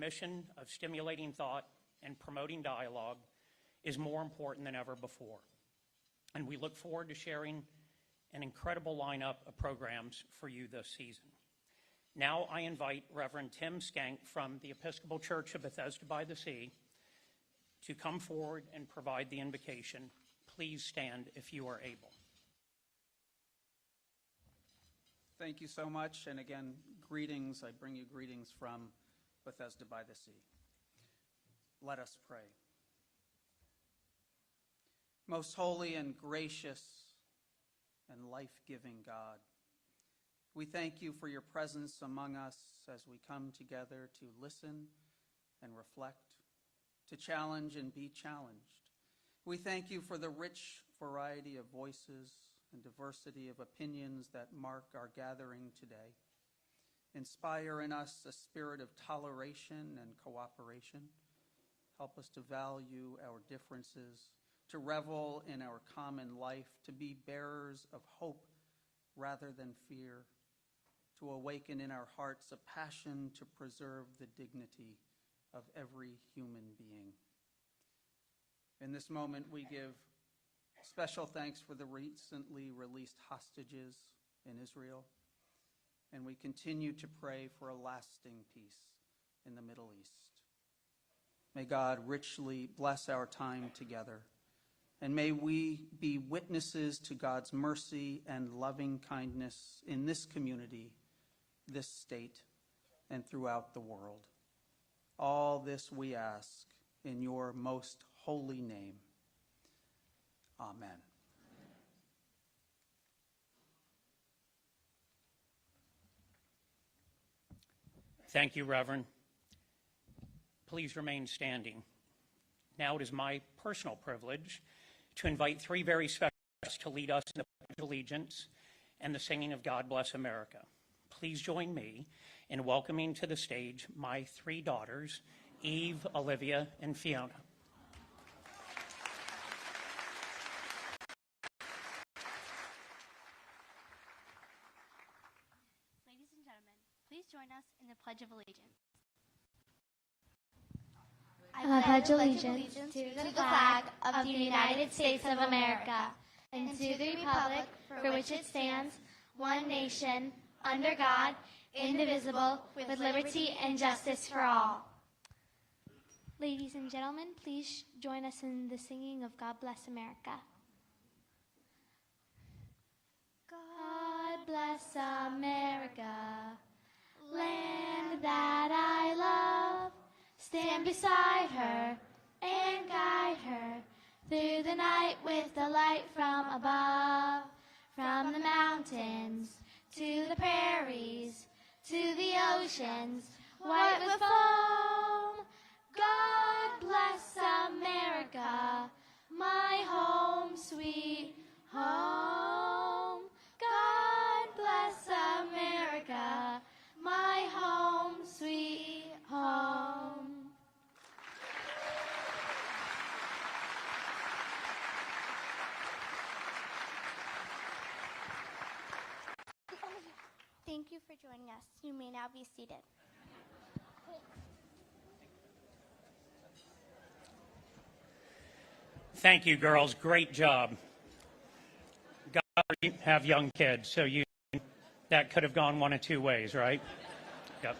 mission of stimulating thought and promoting dialogue is more important than ever before. And we look forward to sharing an incredible lineup of programs for you this season. Now I invite Reverend Tim Skank from the Episcopal Church of Bethesda by the Sea to come forward and provide the invocation. Please stand if you are able. Thank you so much, and again, greetings. I bring you greetings from Bethesda by the Sea. Let us pray. Most holy and gracious and life-giving God, we thank you for your presence among us as we come together to listen and reflect, to challenge and be challenged. We thank you for the rich variety of voices and diversity of opinions that mark our gathering today. Inspire in us a spirit of toleration and cooperation. Help us to value our differences, to revel in our common life, to be bearers of hope rather than fear, to awaken in our hearts a passion to preserve the dignity of every human being. In this moment, we give special thanks for the recently released hostages in Israel, and we continue to pray for a lasting peace in the Middle East. May God richly bless our time together, and may we be witnesses to God's mercy and loving kindness in this community, this state, and throughout the world. All this we ask in your most holy name. Amen. Thank you, Reverend. Please remain standing. Now it is my personal privilege to invite three very special guests to lead us in the Pledge of Allegiance and the singing of God Bless America. Please join me in welcoming to the stage my three daughters, Eve, Olivia, and Fiona. Ladies and gentlemen, please join us in the Pledge of Allegiance. I pledge allegiance to the flag of the United States of America and to the republic for which it stands, one nation, under God, indivisible, with liberty and justice for all. Ladies and gentlemen, please join us in the singing of God Bless America. God bless America, land that I love. Stand beside her and guide her through the night with the light from above. From the mountains to the prairies, to the oceans, white with foam. God bless America, my home, sweet home. God bless America, my home, sweet home. Thank you for joining us. You may now be seated. Thank you, girls. Great job. God, you have young kids, so that could have gone one of two ways, right? Yep.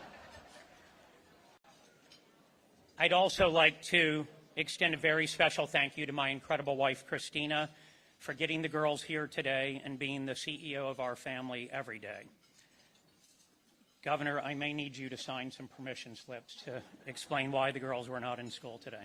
I'd also like to extend a very special thank you to my incredible wife, Christina, for getting the girls here today and being the CEO of our family every day. Governor, I may need you to sign some permission slips to explain why the girls were not in school today.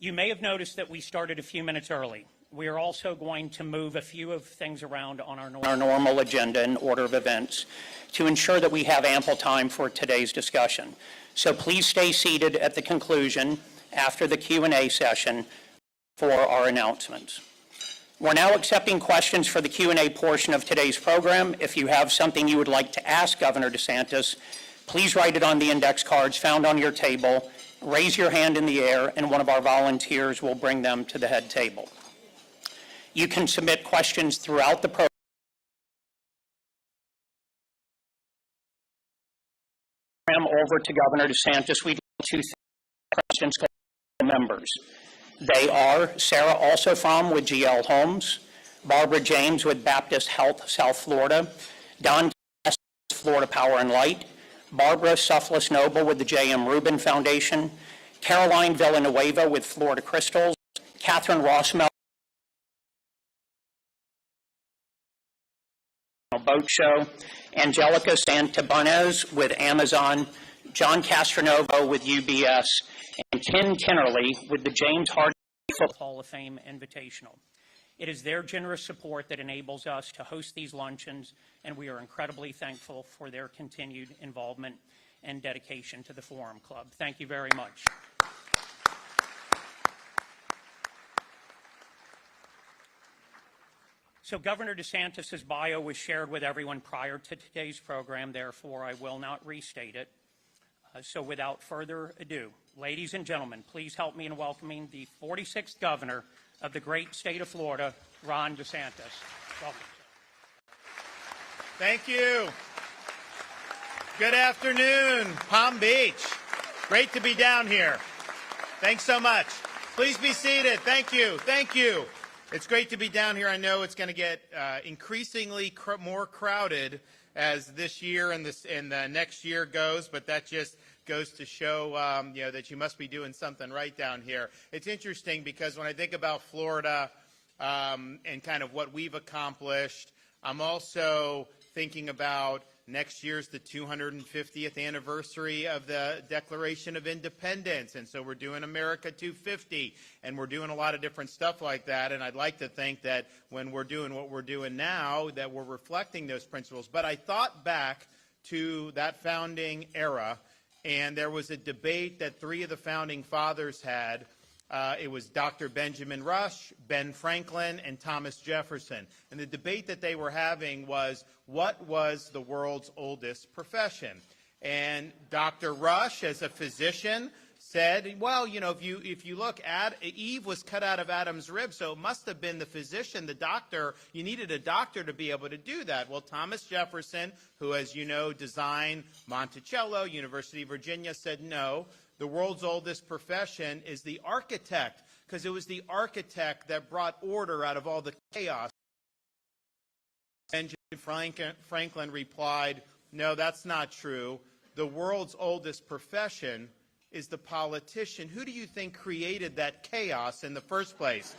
You may have noticed that we started a few minutes early. We are also going to move a few of things around on our normal agenda and order of events to ensure that we have ample time for today's discussion. So please stay seated at the conclusion after the Q&A session for our announcements. We're now accepting questions for the Q&A portion of today's program. If you have something you would like to ask Governor DeSantis, please write it on the index cards found on your table, raise your hand in the air, and one of our volunteers will bring them to the head table. You can submit questions throughout the program over to Governor DeSantis, we'd like to thank President's Club members. They are Sarah Alsofrom with GL Homes, Barbara James with Baptist Health South Florida, Don Cass, Florida Power and Light, Barbara Sufflis Noble with the J.M. Rubin Foundation, Caroline Villanueva with Florida Crystals, Catherine Rossmel Boat Show, Angelica Santabanez with Amazon, John Castronovo with UBS, and Ken Kinnerly with the James Hardy Football Hall of Fame Invitational. It is their generous support that enables us to host these luncheons, and we are incredibly thankful for their continued involvement and dedication to the Forum Club. Thank you very much. So Governor DeSantis' bio was shared with everyone prior to today's program, therefore I will not restate it. So without further ado, ladies and gentlemen, please help me in welcoming the 46th governor of the great state of Florida, Ron DeSantis. Welcome. Thank you. Good afternoon, Palm Beach. Great to be down here. Thanks so much. Please be seated. Thank you. Thank you. It's great to be down here. I know it's going to get increasingly more crowded as this year and the next year goes, but that just goes to show that you must be doing something right down here. It's interesting because when I think about Florida and kind of what we've accomplished, I'm also thinking about next year's the 250th anniversary of the Declaration of Independence, and so we're doing America 250, and we're doing a lot of different stuff like that, and I'd like to think that when we're doing what we're doing now, that we're reflecting those principles. But I thought back to that founding era, and there was a debate that three of the founding fathers had. It was Dr. Benjamin Rush, Ben Franklin, and Thomas Jefferson. And the debate that they were having was, what was the world's oldest profession? And Dr. Rush, as a physician, said, well, you know, if you look, Eve was cut out of Adam's rib, so it must have been the physician, the doctor. You needed a doctor to be able to do that. Well, Thomas Jefferson, who, as you know, designed Monticello, University of Virginia, said no. The world's oldest profession is the architect, because it was the architect that brought order out of all the chaos. Benjamin Franklin replied, no, that's not true. The world's oldest profession is the politician. Who do you think created that chaos in the first place?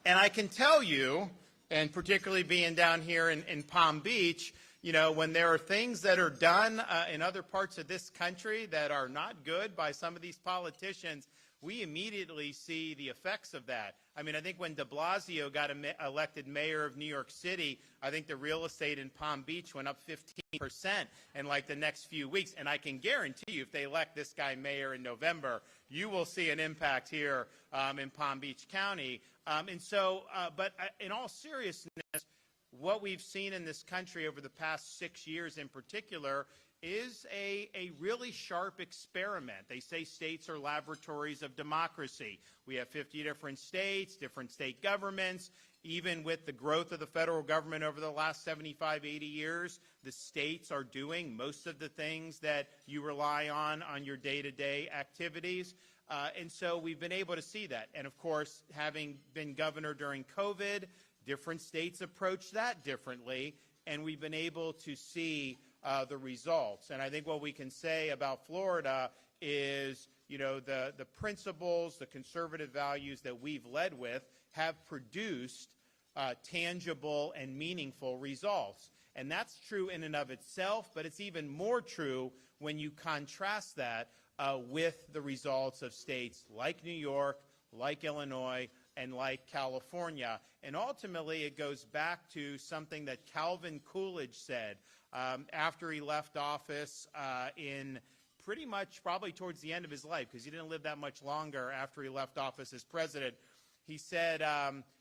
And I can tell you, and particularly being down here in Palm Beach, you know, when there are things that are done in other parts of this country that are not good by some of these politicians, we immediately see the effects of that. I mean, I think when de Blasio got elected mayor of New York City, I think the real estate in Palm Beach went up 15% in like the next few weeks. And I can guarantee you, if they elect this guy mayor in November, you will see an impact here in Palm Beach County. But in all seriousness, what we've seen in this country over the past 6 years in particular is a really sharp experiment. They say states are laboratories of democracy. We have 50 different states, different state governments. Even with the growth of the federal government over the last 75, 80 years, the states are doing most of the things that you rely on your day-to-day activities. And so we've been able to see that. And of course, having been governor during COVID, different states approach that differently, and we've been able to see the results. And I think what we can say about Florida is, you know, the principles, the conservative values that we've led with have produced tangible and meaningful results. And that's true in and of itself, but it's even more true when you contrast that with the results of states like New York, like Illinois, and like California. And ultimately, it goes back to something that Calvin Coolidge said after he left office in pretty much probably towards the end of his life, because he didn't live that much longer after he left office as president. He said,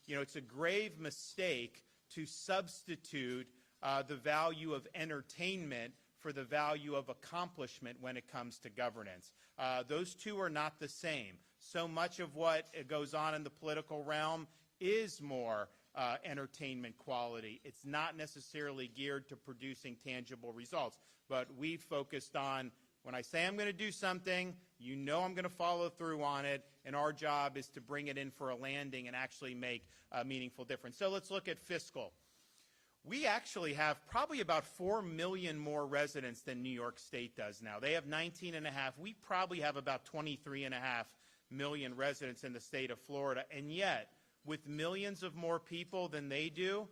you know, it's a grave mistake to substitute the value of entertainment for the value of accomplishment when it comes to governance. Those two are not the same. So much of what goes on in the political realm is more entertainment quality. It's not necessarily geared to producing tangible results. But we've focused on When I say I'm going to do something, you know I'm going to follow through on it, and our job is to bring it in for a landing and actually make a meaningful difference. So let's look at fiscal. We actually have probably about 4 million more residents than New York State does now. They have 19.5. We probably have about 23.5 million residents in the state of Florida, and yet, with millions of more people than they do,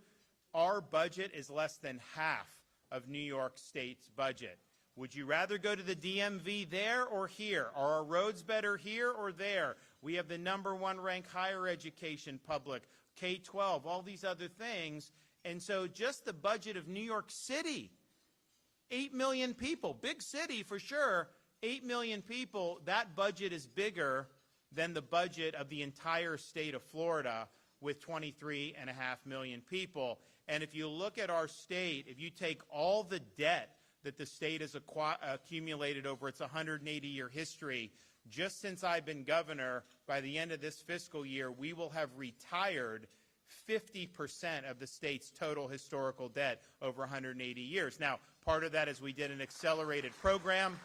our budget is less than half of New York State's budget. Would you rather go to the DMV there or here? Are our roads better here or there? We have the #1 ranked higher education, public, K-12, all these other things. And so just the budget of New York City, 8 million people, big city for sure, 8 million people, that budget is bigger than the budget of the entire state of Florida with 23.5 million people. And if you look at our state, if you take all the debt that the state has accumulated over its 180-year history, just since I've been governor, by the end of this fiscal year, we will have retired 50% of the state's total historical debt over 180 years. Now, part of that is we did an accelerated program.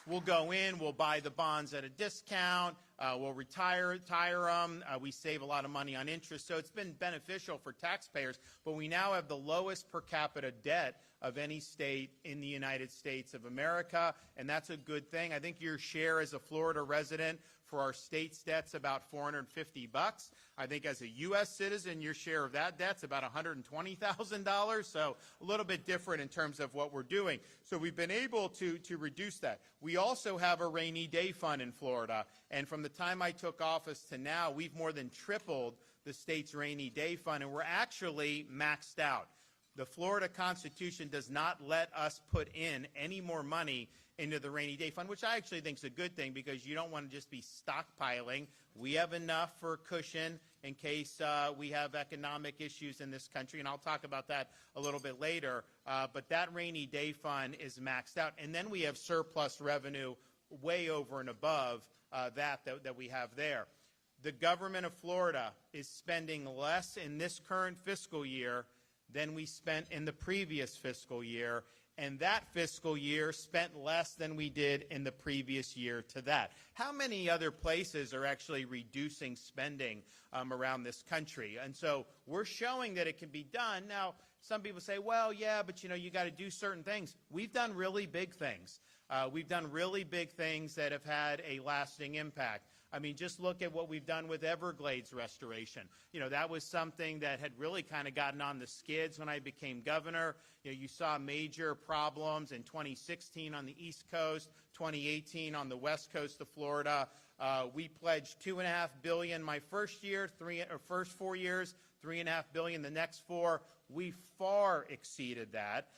We'll go in, we'll buy the bonds at a discount, we'll retire them, we save a lot of money on interest. So it's been beneficial for taxpayers, but we now have the lowest per capita debt of any state in the United States of America, and that's a good thing. I think your share as a Florida resident for our state's debt's about $450. I think as a U.S. citizen, your share of that debt's about $120,000, so a little bit different in terms of what we're doing. So we've been able to reduce that. We also have a rainy day fund in Florida, and from the time I took office to now, we've more than tripled the state's rainy day fund, and we're actually maxed out. The Florida Constitution does not let us put in any more money into the rainy day fund, which I actually think is a good thing because you don't want to just be stockpiling. We have enough for cushion in case we have economic issues in this country, and I'll talk about that a little bit later. But that rainy day fund is maxed out, and then we have surplus revenue way over and above that we have there. The government of Florida is spending less in this current fiscal year than we spent in the previous fiscal year, and that fiscal year spent less than we did in the previous year to that. How many other places are actually reducing spending around this country? And so we're showing that it can be done. Now, some people say, well, yeah, but you got to do certain things. We've done really big things. We've done really big things that have had a lasting impact. I mean, just look at what we've done with Everglades restoration. That was something that had really kind of gotten on the skids when I became governor. You saw major problems in 2016 on the East Coast, 2018 on the West Coast of Florida. We pledged $2.5 billion my first year, first 4 years, $3.5 billion the next 4. We far exceeded that.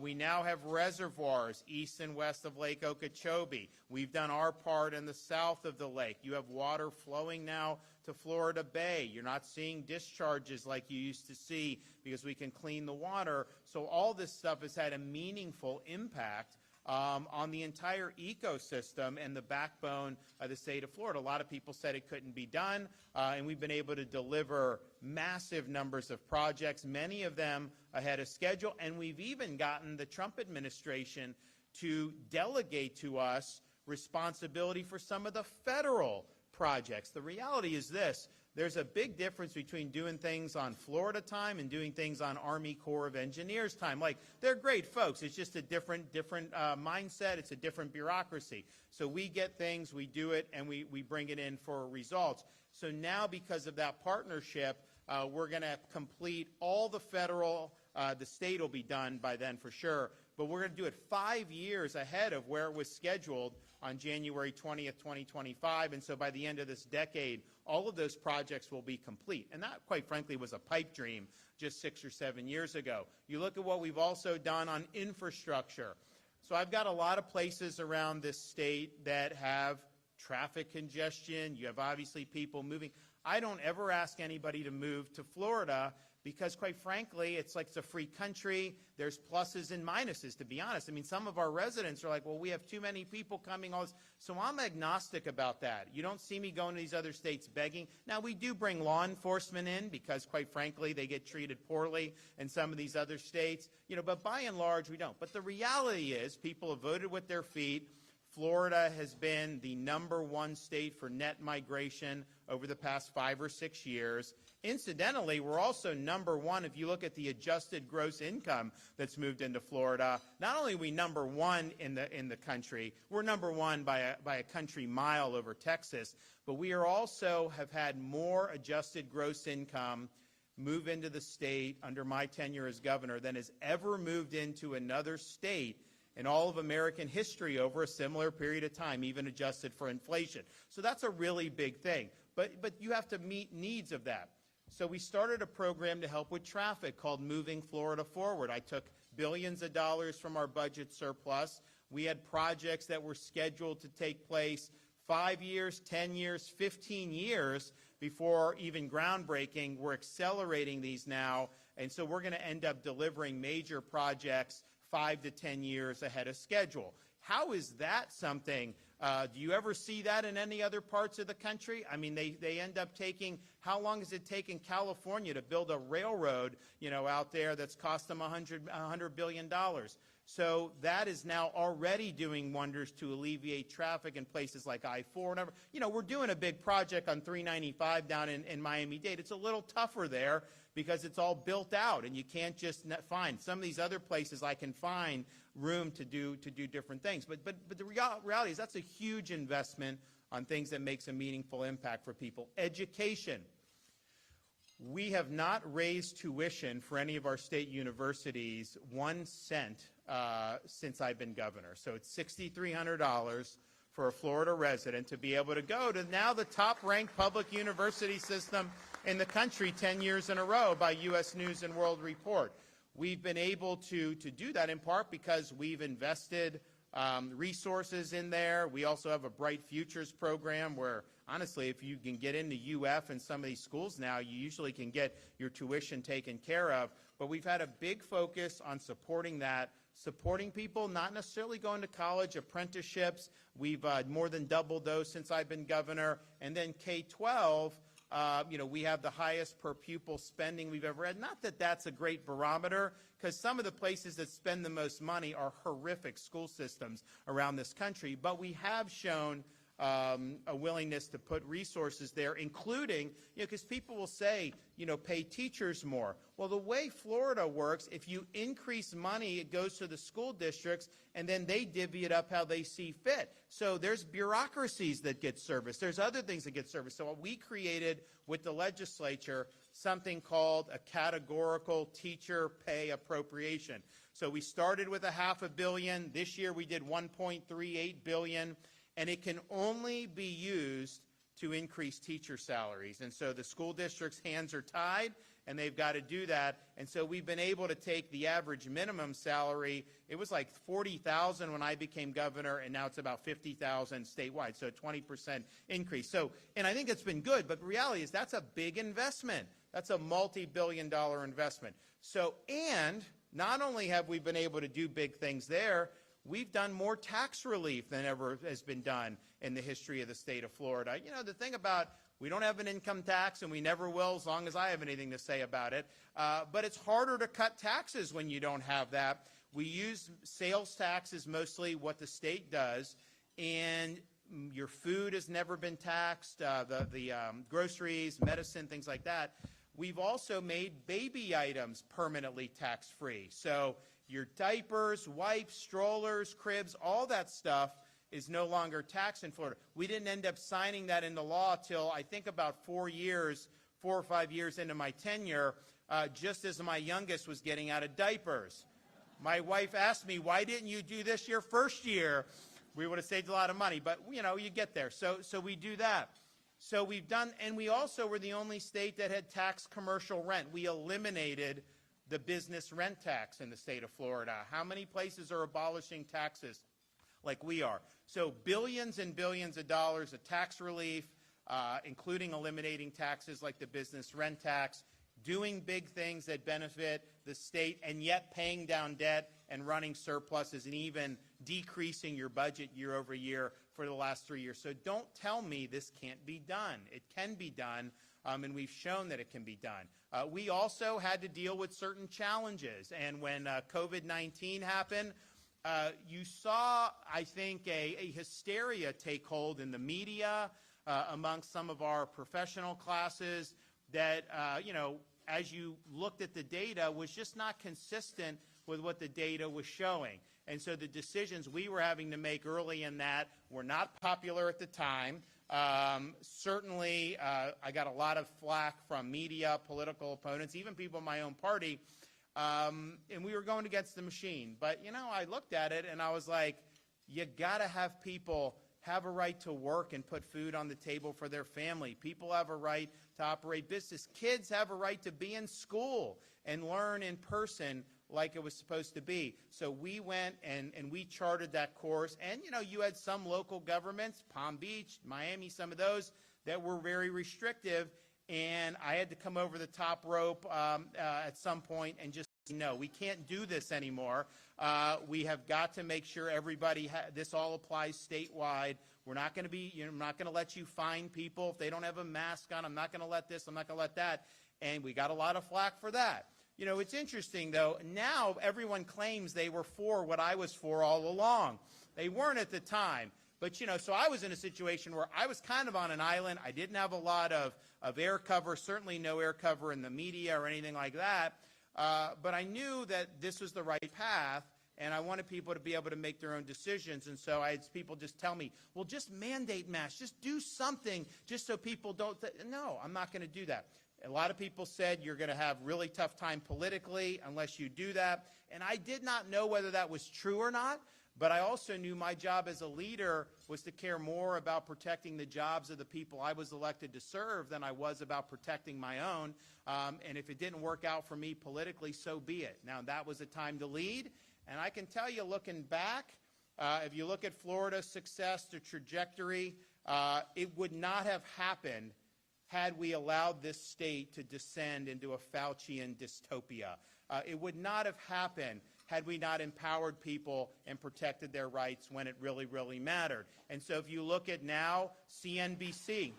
We now have reservoirs east and west of Lake Okeechobee. We've done our part in the south of the lake. You have water flowing now to Florida Bay. You're not seeing discharges like you used to see because we can clean the water. So all this stuff has had a meaningful impact on the entire ecosystem and the backbone of the state of Florida. A lot of people said it couldn't be done, and we've been able to deliver massive numbers of projects, many of them ahead of schedule, and we've even gotten the Trump administration to delegate to us responsibility for some of the federal projects. The reality is this. There's a big difference between doing things on Florida time and doing things on Army Corps of Engineers time. Like, they're great folks. It's just a different mindset. It's a different bureaucracy. So we get things, we do it, and we bring it in for results. So now, because of that partnership, we're going to complete all the federal, the state will be done by then for sure, but we're going to do it 5 years ahead of where it was scheduled on January 20th, 2025. And so by the end of this decade, all of those projects will be complete. And that, quite frankly, was a pipe dream just 6 or 7 years ago. You look at what we've also done on infrastructure. So I've got a lot of places around this state that have traffic congestion. You have obviously people moving. I don't ever ask anybody to move to Florida because, quite frankly, it's like it's a free country. There's pluses and minuses, to be honest. I mean, some of our residents are like, well, we have too many people coming. All this. So I'm agnostic about that. You don't see me going to these other states begging. Now, we do bring law enforcement in because, quite frankly, they get treated poorly in some of these other states. But by and large, we don't. But the reality is people have voted with their feet. Florida has been the #1 state for net migration over the past 5 or 6 years. Incidentally, we're also #1 if you look at the adjusted gross income that's moved into Florida. Not only are we #1 in the country, we're #1 by a country mile over Texas, but we are also have had more adjusted gross income move into the state under my tenure as governor than has ever moved into another state in all of American history over a similar period of time, even adjusted for inflation. So that's a really big thing. But you have to meet needs of that. So we started a program to help with traffic called Moving Florida Forward. I took billions of dollars from our budget surplus. We had projects that were scheduled to take place 5 years, 10 years, 15 years before even groundbreaking. We're accelerating these now, and so we're going to end up delivering major projects 5 to 10 years ahead of schedule. How is that something? Do you ever see that in any other parts of the country? I mean, they end up taking, how long has it taken California to build a railroad, out there that's cost them $100 billion? So that is now already doing wonders to alleviate traffic in places like I-4 and whatever. We're doing a big project on 395 down in Miami-Dade. It's a little tougher there because it's all built out, and you can't just find. Some of these other places I can find room to do different things. But the reality is that's a huge investment on things that makes a meaningful impact for people. Education. We have not raised tuition for any of our state universities 1 cent since I've been governor. So it's $6,300 for a Florida resident to be able to go to now the top-ranked public university system in the country 10 years in a row by U.S. News and World Report. We've been able to do that in part because we've invested resources in there. We also have a Bright Futures program where, honestly, if you can get into UF and some of these schools now, you usually can get your tuition taken care of. But we've had a big focus on supporting that, supporting people, not necessarily going to college, apprenticeships. We've more than doubled those since I've been governor. And then K-12, we have the highest per pupil spending we've ever had. Not that that's a great barometer, because some of the places that spend the most money are horrific school systems around this country. But we have shown a willingness to put resources there, including, because people will say, pay teachers more. Well, the way Florida works, if you increase money, it goes to the school districts, and then they divvy it up how they see fit. So there's bureaucracies that get serviced. There's other things that get serviced. So we created with the legislature something called a categorical teacher pay appropriation. So we started with $500 million. This year we did $1.38 billion. And it can only be used to increase teacher salaries. And so the school district's hands are tied, and they've got to do that. And so we've been able to take the average minimum salary. It was like $40,000 when I became governor, and now it's about $50,000 statewide, so a 20% increase. So, and I think it's been good, but the reality is that's a big investment. That's a multi-billion-dollar investment. So, and not only have we been able to do big things there, we've done more tax relief than ever has been done in the history of the state of Florida. The thing about, we don't have an income tax, and we never will as long as I have anything to say about it. But it's harder to cut taxes when you don't have that. We use sales taxes mostly, what the state does, and your food has never been taxed, the groceries, medicine, things like that. We've also made baby items permanently tax-free. So your diapers, wipes, strollers, cribs, all that stuff is no longer taxed in Florida. We didn't end up signing that into law till I think about 4 or 5 years into my tenure, just as my youngest was getting out of diapers. My wife asked me, why didn't you do this your first year? We would have saved a lot of money, but you get there. So we do that. So we've done, and we also were the only state that had taxed commercial rent. We eliminated the business rent tax in the state of Florida. How many places are abolishing taxes like we are? So billions and billions of dollars of tax relief, including eliminating taxes like the business rent tax, doing big things that benefit the state, and yet paying down debt and running surpluses and even decreasing your budget year over year for the last 3 years. So don't tell me this can't be done. It can be done, and we've shown that it can be done. We also had to deal with certain challenges, and when COVID-19 happened, you saw, I think, a hysteria take hold in the media, amongst some of our professional classes that, as you looked at the data, was just not consistent with what the data was showing. And so the decisions we were having to make early in that were not popular at the time. Certainly, I got a lot of flack from media, political opponents, even people in my own party, and we were going against the machine. But, I looked at it and I was like, you got to have people have a right to work and put food on the table for their family. People have a right to operate business. Kids have a right to be in school and learn in person like it was supposed to be. So we went and we charted that course. And, you had some local governments, Palm Beach, Miami, some of those that were very restrictive. And I had to come over the top rope at some point and just say, no, we can't do this anymore. We have got to make sure everybody, this all applies statewide. We're not going to be, I'm not going to let you fine people if they don't have a mask on. I'm not going to let this, I'm not going to let that. And we got a lot of flack for that. It's interesting, though, now everyone claims they were for what I was for all along. They weren't at the time. But, so I was in a situation where I was kind of on an island. I didn't have a lot of air cover, certainly no air cover in the media or anything like that. But I knew that this was the right path, and I wanted people to be able to make their own decisions. And so I had people just tell me, well, just mandate masks. Just do something just so people don't. No, I'm not going to do that. A lot of people said you're going to have really tough time politically unless you do that. And I did not know whether that was true or not. But I also knew my job as a leader was to care more about protecting the jobs of the people I was elected to serve than I was about protecting my own. And if it didn't work out for me politically, so be it. Now, that was a time to lead. And I can tell you, looking back, if you look at Florida's success, the trajectory, it would not have happened had we allowed this state to descend into a Faucian dystopia. It would not have happened had we not empowered people and protected their rights when it really, really mattered. And so if you look at now, CNBC.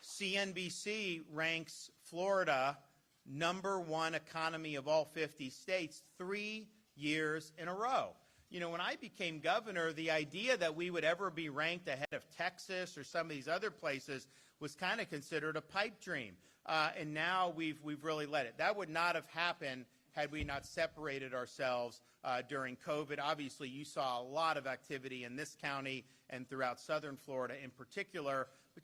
CNBC ranks Florida #1 economy of all 50 states 3 years in a row. When I became governor, the idea that we would ever be ranked ahead of Texas or some of these other places was kind of considered a pipe dream. And now we've really let it. That would not have happened had we not separated ourselves during COVID. Obviously, you saw a lot of activity in this county and throughout southern Florida in particular. But,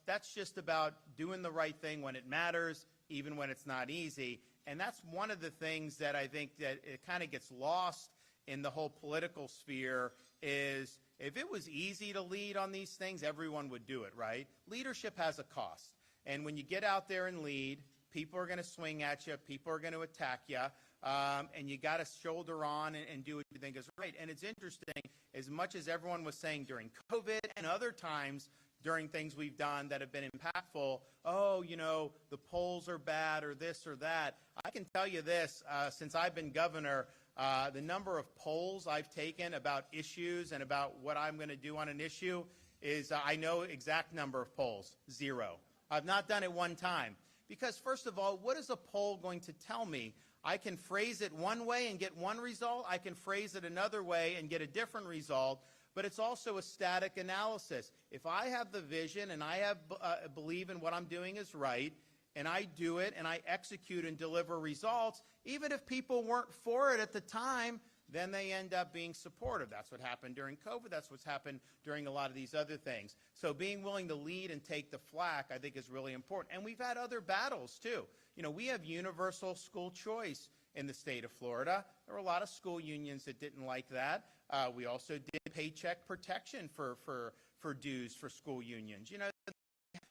that's just about doing the right thing when it matters, even when it's not easy. And that's one of the things that I think that it kind of gets lost in the whole political sphere is if it was easy to lead on these things, everyone would do it, right? Leadership has a cost. And when you get out there and lead, people are going to swing at you, people are going to attack you, and you got to shoulder on and do what you think is right. And it's interesting, as much as everyone was saying during COVID and other times during things we've done that have been impactful, the polls are bad or this or that. I can tell you this, since I've been governor, the number of polls I've taken about issues and about what I'm going to do on an issue is, I know exact number of polls, 0. I've not done it one time. Because first of all, what is a poll going to tell me? I can phrase it one way and get one result. I can phrase it another way and get a different result. But it's also a static analysis. If I have the vision and I believe in what I'm doing is right, and I do it and I execute and deliver results, even if people weren't for it at the time, then they end up being supportive. That's what happened during COVID. That's what's happened during a lot of these other things. So being willing to lead and take the flack, I think, is really important. And we've had other battles, too. We have universal school choice in the state of Florida. There were a lot of school unions that didn't like that. We also did paycheck protection for dues for school unions.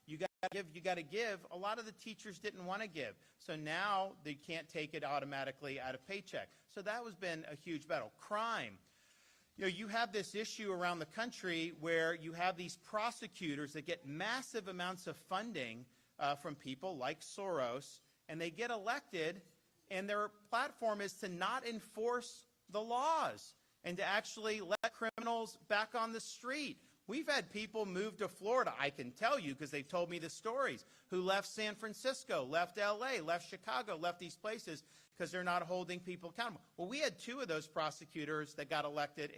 You got to give. A lot of the teachers didn't want to give. So now they can't take it automatically out of paycheck. So that has been a huge battle. Crime. You have this issue around the country where you have these prosecutors that get massive amounts of funding from people like Soros, and they get elected, and their platform is to not enforce the laws and to actually let criminals back on the street. We've had people move to Florida, I can tell you because they've told me the stories, who left San Francisco, left LA, left Chicago, left these places because they're not holding people accountable. Well, we had two of those prosecutors that got elected.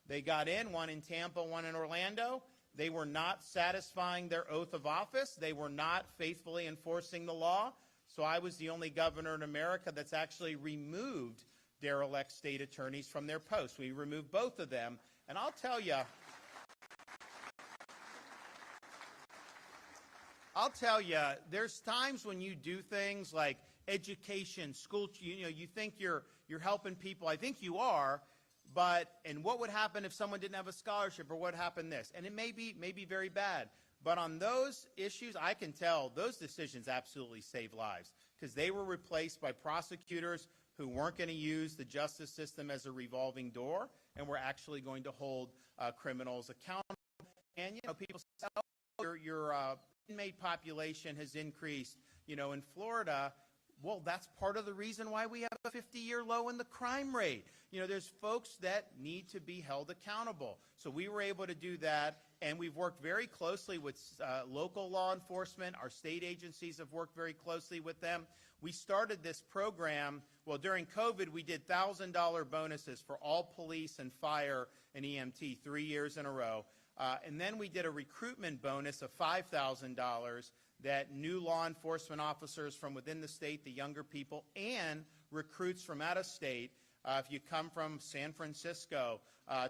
They got in, one in Tampa, one in Orlando. They were not satisfying their oath of office. They were not faithfully enforcing the law. So I was the only governor in America that's actually removed derelict state attorneys from their posts. We removed both of them. And I'll tell you, there's times when you do things like education, school, you think you're helping people. I think you are, and what would happen if someone didn't have a scholarship, or what happened this? And it may be very bad. But on those issues, I can tell those decisions absolutely save lives because they were replaced by prosecutors who weren't going to use the justice system as a revolving door and were actually going to hold criminals accountable. And, people say, oh, your inmate population has increased, in Florida. Well, that's part of the reason why we have a 50-year low in the crime rate. There's folks that need to be held accountable. So we were able to do that, and we've worked very closely with local law enforcement. Our state agencies have worked very closely with them. We started this program, during COVID, we did $1,000 bonuses for all police and fire and EMT 3 years in a row. And then we did a recruitment bonus of $5,000 that new law enforcement officers from within the state, the younger people, and recruits from out of state, if you come from San Francisco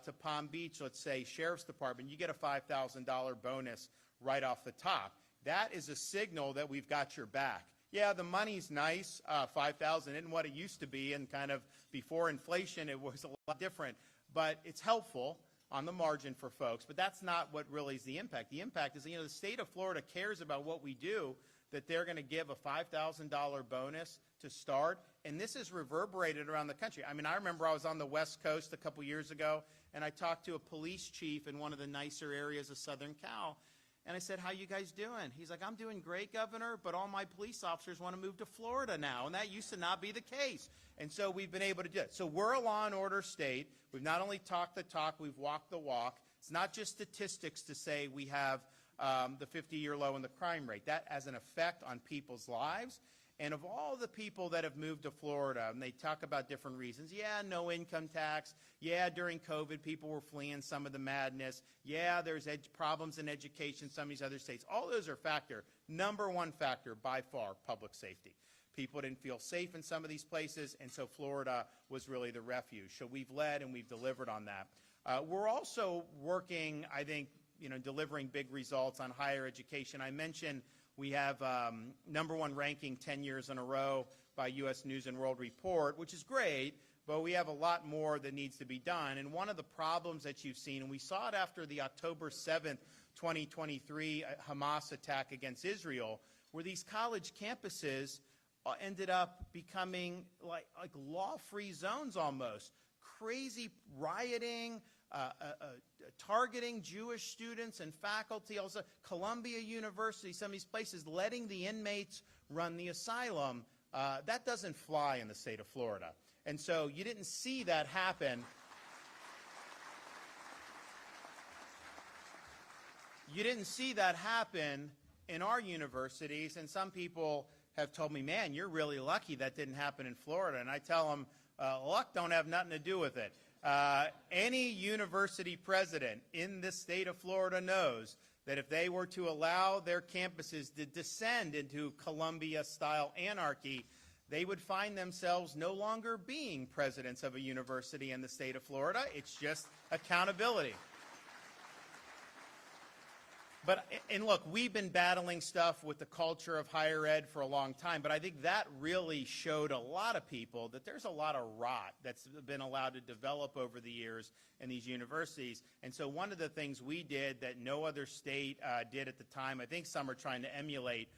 to Palm Beach, let's say, Sheriff's Department, you get a $5,000 bonus right off the top. That is a signal that we've got your back. Yeah, the money's nice. $5,000 isn't what it used to be, and kind of before inflation, it was a lot different. But it's helpful on the margin for folks, but that's not what really is the impact. The impact is, the state of Florida cares about what we do, that they're going to give a $5,000 bonus to start, and this is reverberated around the country. I remember I was on the West Coast a couple years ago, and I talked to a police chief in one of the nicer areas of Southern Cal, and I said, how you guys doing? He's like, I'm doing great, Governor, but all my police officers want to move to Florida now, and that used to not be the case. And so we've been able to do it. So we're a law and order state. We've not only talked the talk, we've walked the walk. It's not just statistics to say we have the 50-year low in the crime rate. That has an effect on people's lives. And of all the people that have moved to Florida, and they talk about different reasons, yeah, no income tax, yeah, during COVID, people were fleeing some of the madness, yeah, there's problems in education, some of these other states. All those are factor. Number one factor, by far, public safety. People didn't feel safe in some of these places, and so Florida was really the refuge. So we've led and we've delivered on that. We're also working, I think, delivering big results on higher education. I mentioned we have number one ranking 10 years in a row by U.S. News and World Report, which is great, but we have a lot more that needs to be done. And one of the problems that you've seen, and we saw it after the October 7th, 2023 Hamas attack against Israel, where these college campuses ended up becoming like law-free zones almost. Crazy rioting, targeting Jewish students and faculty, also Columbia University, some of these places letting the inmates run the asylum. That doesn't fly in the state of Florida. And so you didn't see that happen. You didn't see that happen in our universities, and some people have told me, man, you're really lucky that didn't happen in Florida. And I tell them, luck don't have nothing to do with it. Any university president in this state of Florida knows that if they were to allow their campuses to descend into Columbia-style anarchy, they would find themselves no longer being presidents of a university in the state of Florida. It's just accountability. And look, we've been battling stuff with the culture of higher ed for a long time, but I think that really showed a lot of people that there's a lot of rot that's been allowed to develop over the years in these universities. And so one of the things we did that no other state did at the time, I think some are trying to emulate,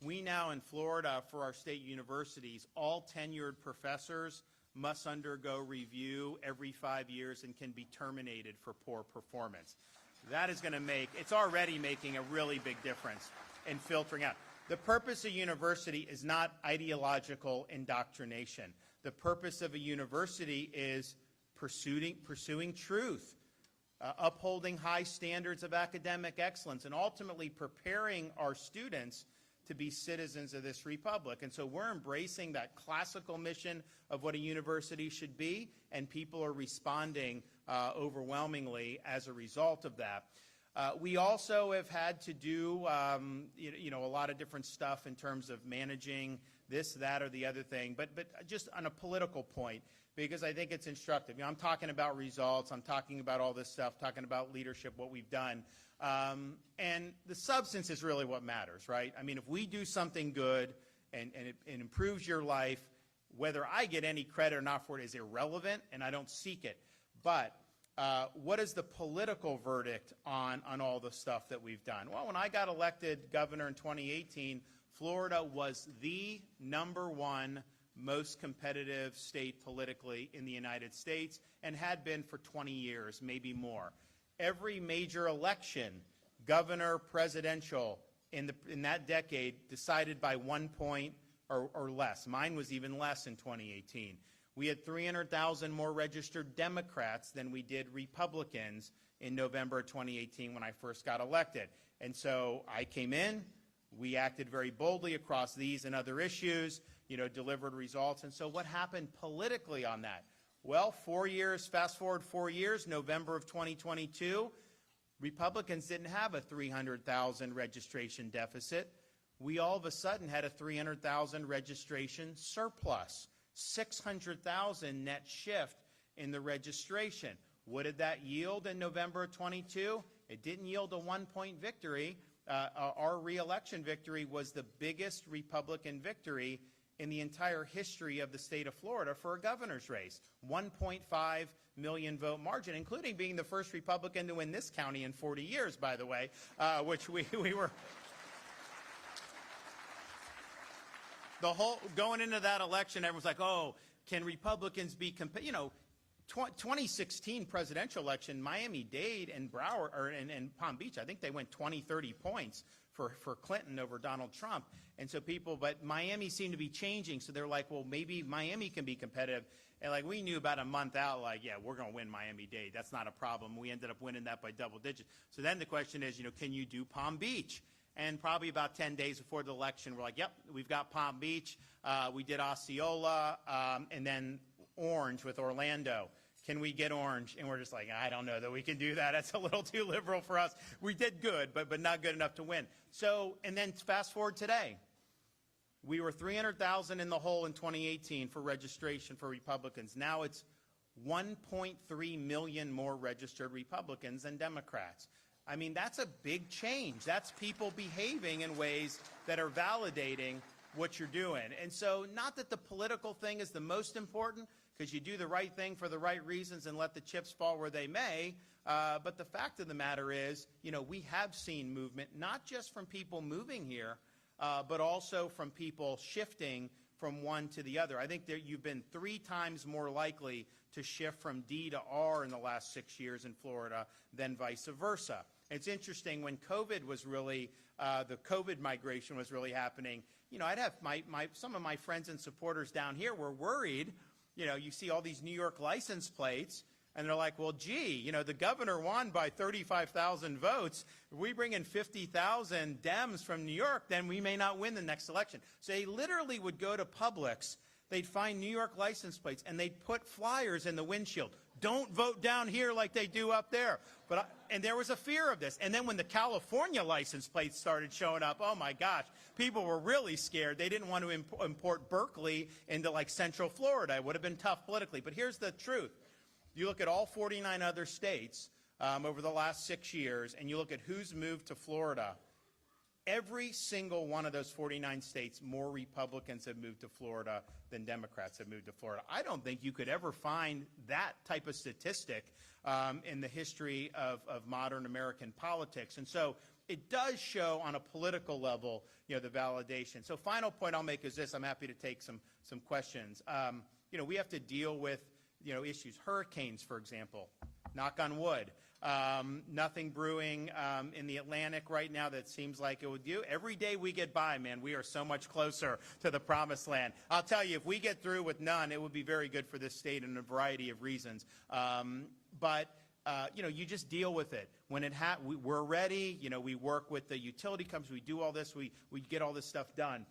we now in Florida for our state universities, all tenured professors must undergo review every 5 years and can be terminated for poor performance. That is going to it's already making a really big difference in filtering out. The purpose of university is not ideological indoctrination. The purpose of a university is pursuing truth, upholding high standards of academic excellence, and ultimately preparing our students to be citizens of this republic. And so we're embracing that classical mission of what a university should be, and people are responding overwhelmingly as a result of that. We also have had to do a lot of different stuff in terms of managing this, that, or the other thing, but just on a political point, because I think it's instructive. I'm talking about results, I'm talking about all this stuff, talking about leadership, what we've done, and the substance is really what matters, right? I mean, if we do something good and it improves your life, whether I get any credit or not for it is irrelevant, and I don't seek it. But what is the political verdict on all the stuff that we've done? Well, when I got elected governor in 2018, Florida was the #1 most competitive state politically in the United States and had been for 20 years, maybe more. Every major election, governor, presidential, in that decade decided by 1 point or less. Mine was even less in 2018. We had 300,000 more registered Democrats than we did Republicans in November of 2018 when I first got elected. And so I came in, we acted very boldly across these and other issues, delivered results. And so what happened politically on that? Well, 4 years, fast forward 4 years, November of 2022, Republicans didn't have a 300,000 registration deficit. We all of a sudden had a 300,000 registration surplus, 600,000 net shift in the registration. What did that yield in November of 22? It didn't yield a 1-point victory. Our re-election victory was the biggest Republican victory in the entire history of the state of Florida for a governor's race. 1.5 million vote margin, including being the first Republican to win this county in 40 years, by the way, which we were. The whole, going into that election, everyone's like, oh, can Republicans be, 2016 presidential election, Miami-Dade and Broward, and Palm Beach, I think they went 20, 30 points for Clinton over Donald Trump. And so but Miami seemed to be changing, so they're like, well, maybe Miami can be competitive. And we knew about a month out, yeah, we're going to win Miami-Dade. That's not a problem. We ended up winning that by double digits. So then the question is, can you do Palm Beach? And probably about 10 days before the election, we're like, yep, we've got Palm Beach. We did Osceola, and then Orange with Orlando. Can we get Orange? And we're just like, I don't know that we can do that. That's a little too liberal for us. We did good, but not good enough to win. So, and then fast forward today. We were 300,000 in the hole in 2018 for registration for Republicans. Now it's 1.3 million more registered Republicans than Democrats. I mean, that's a big change. That's people behaving in ways that are validating what you're doing. And so not that the political thing is the most important, because you do the right thing for the right reasons and let the chips fall where they may, but the fact of the matter is, we have seen movement, not just from people moving here, but also from people shifting from one to the other. I think that you've been 3 times more likely to shift from D to R in the last 6 years in Florida than vice versa. It's interesting, when COVID was really, the COVID migration was really happening, I'd have some of my friends and supporters down here were worried. You see all these New York license plates, and they're like, well, gee, the governor won by 35,000 votes. If we bring in 50,000 Dems from New York, then we may not win the next election. So they literally would go to Publix. They'd find New York license plates, and they'd put flyers in the windshield. Don't vote down here like they do up there. And there was a fear of this. And then when the California license plates started showing up, oh my gosh, people were really scared. They didn't want to import Berkeley into Central Florida. It would have been tough politically. But here's the truth. You look at all 49 other states over the last 6 years, and you look at who's moved to Florida. Every single one of those 49 states, more Republicans have moved to Florida than Democrats have moved to Florida. I don't think you could ever find that type of statistic in the history of modern American politics. And so it does show on a political level, the validation. So final point I'll make is this. I'm happy to take some questions. We have to deal with, issues. Hurricanes, for example, knock on wood. Nothing brewing in the Atlantic right now that seems like it would do. Every day we get by, man, we are so much closer to the promised land. I'll tell you, if we get through with none, it would be very good for this state in a variety of reasons. You just deal with it. When we're ready, we work with the utility companies, we do all this, we get all this stuff done.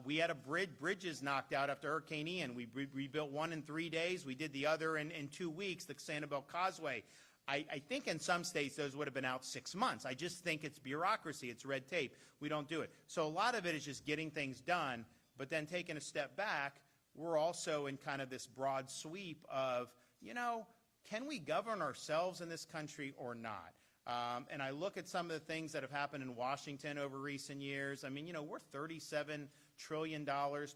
We had bridges knocked out after Hurricane Ian. We rebuilt one in 3 days. We did the other in 2 weeks, the Sanibel Causeway. I think in some states those would have been out 6 months. I just think it's bureaucracy, it's red tape. We don't do it. So a lot of it is just getting things done, but then taking a step back, we're also in kind of this broad sweep of, can we govern ourselves in this country or not? And I look at some of the things that have happened in Washington over recent years. I mean, we're $37 trillion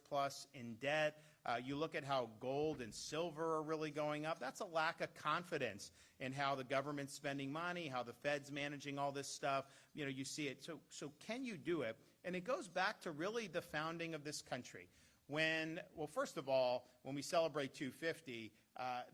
plus in debt. You look at how gold and silver are really going up. That's a lack of confidence in how the government's spending money, how the Fed's managing all this stuff. You see it. So can you do it? And it goes back to really the founding of this country. First of all, when we celebrate 250,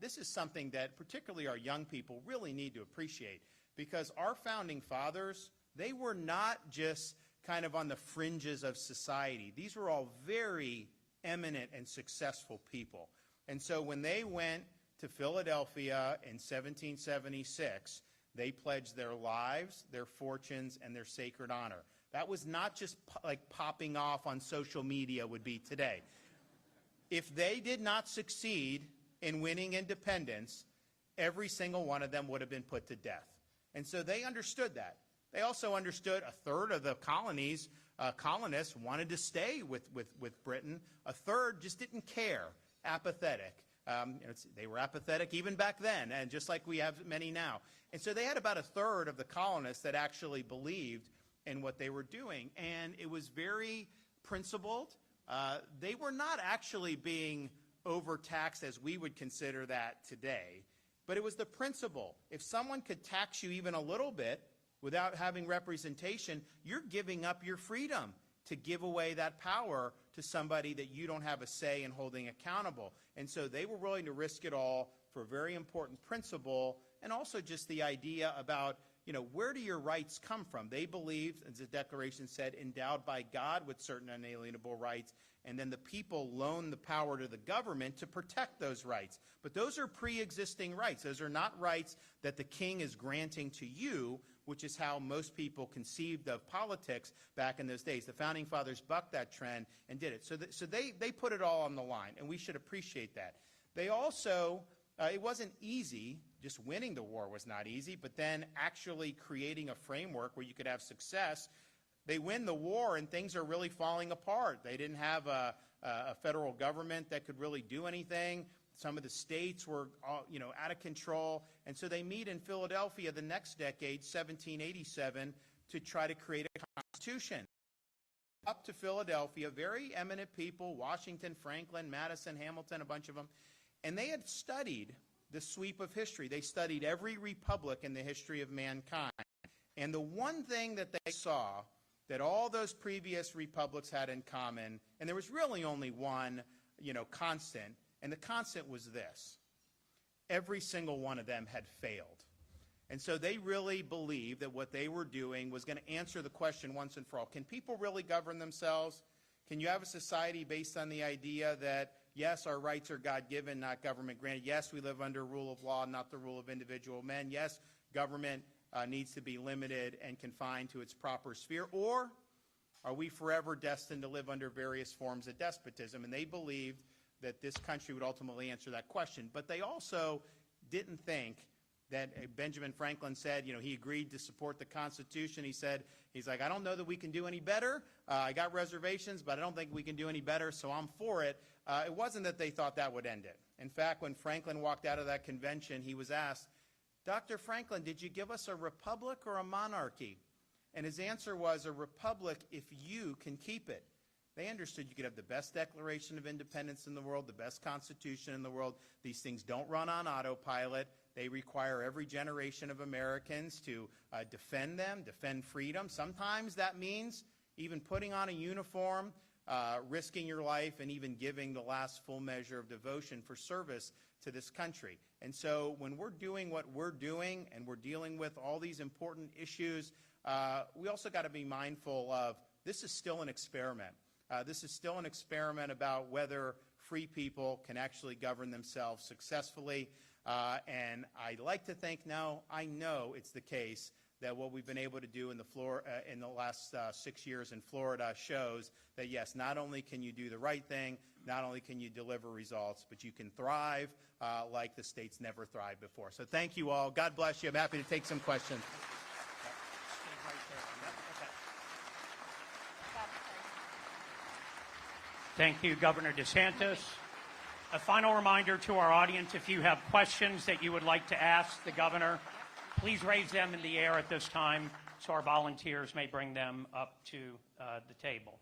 this is something that particularly our young people really need to appreciate, because our founding fathers, they were not just kind of on the fringes of society. These were all very eminent and successful people. And so when they went to Philadelphia in 1776, they pledged their lives, their fortunes, and their sacred honor. That was not just like popping off on social media would be today. If they did not succeed in winning independence, every single one of them would have been put to death. And so they understood that. They also understood a third of the colonists wanted to stay with Britain. A third just didn't care, apathetic. They were apathetic even back then, and just like we have many now. And so they had about a third of the colonists that actually believed in what they were doing. And it was very principled. They were not actually being overtaxed as we would consider that today, but it was the principle. If someone could tax you even a little bit without having representation, you're giving up your freedom to give away that power to somebody that you don't have a say in holding accountable. And so they were willing to risk it all for a very important principle, and also just the idea about, where do your rights come from? They believed, as the Declaration said, endowed by God with certain unalienable rights, and then the people loan the power to the government to protect those rights. But those are pre-existing rights. Those are not rights that the king is granting to you, which is how most people conceived of politics back in those days. The Founding Fathers bucked that trend and did it. So they put it all on the line, and we should appreciate that. They also, it wasn't easy. Just winning the war was not easy, but then actually creating a framework where you could have success. They win the war and things are really falling apart. They didn't have a federal government that could really do anything. Some of the states were out of control. And so they meet in Philadelphia the next decade, 1787, to try to create a constitution. Up to Philadelphia, very eminent people, Washington, Franklin, Madison, Hamilton, a bunch of them, and they had studied the sweep of history. They studied every republic in the history of mankind. And the one thing that they saw that all those previous republics had in common, and there was really only one, constant, and the constant was this: every single one of them had failed. And so they really believed that what they were doing was going to answer the question once and for all. Can people really govern themselves? Can you have a society based on the idea that, yes, our rights are God-given, not government-granted? Yes, we live under rule of law, not the rule of individual men. Yes, government needs to be limited and confined to its proper sphere. Or are we forever destined to live under various forms of despotism? And they believed that this country would ultimately answer that question. But they also didn't think that Benjamin Franklin said, he agreed to support the Constitution. He's like, I don't know that we can do any better. I got reservations, but I don't think we can do any better, so I'm for it. It wasn't that they thought that would end it. In fact, when Franklin walked out of that convention, he was asked, Dr. Franklin, did you give us a republic or a monarchy? And his answer was, a republic if you can keep it. They understood you could have the best Declaration of Independence in the world, the best Constitution in the world. These things don't run on autopilot. They require every generation of Americans to defend them, defend freedom. Sometimes that means even putting on a uniform, risking your life, and even giving the last full measure of devotion for service to this country. And so when we're doing what we're doing and we're dealing with all these important issues, we also got to be mindful of this is still an experiment. This is still an experiment about whether free people can actually govern themselves successfully. And I like to think, no, I know it's the case that what we've been able to do in the last 6 years in Florida shows that, yes, not only can you do the right thing, not only can you deliver results, but you can thrive like the states never thrived before. So thank you all. God bless you. I'm happy to take some questions. Thank you, Governor DeSantis. A final reminder to our audience, if you have questions that you would like to ask the governor, please raise them in the air at this time so our volunteers may bring them up to the table.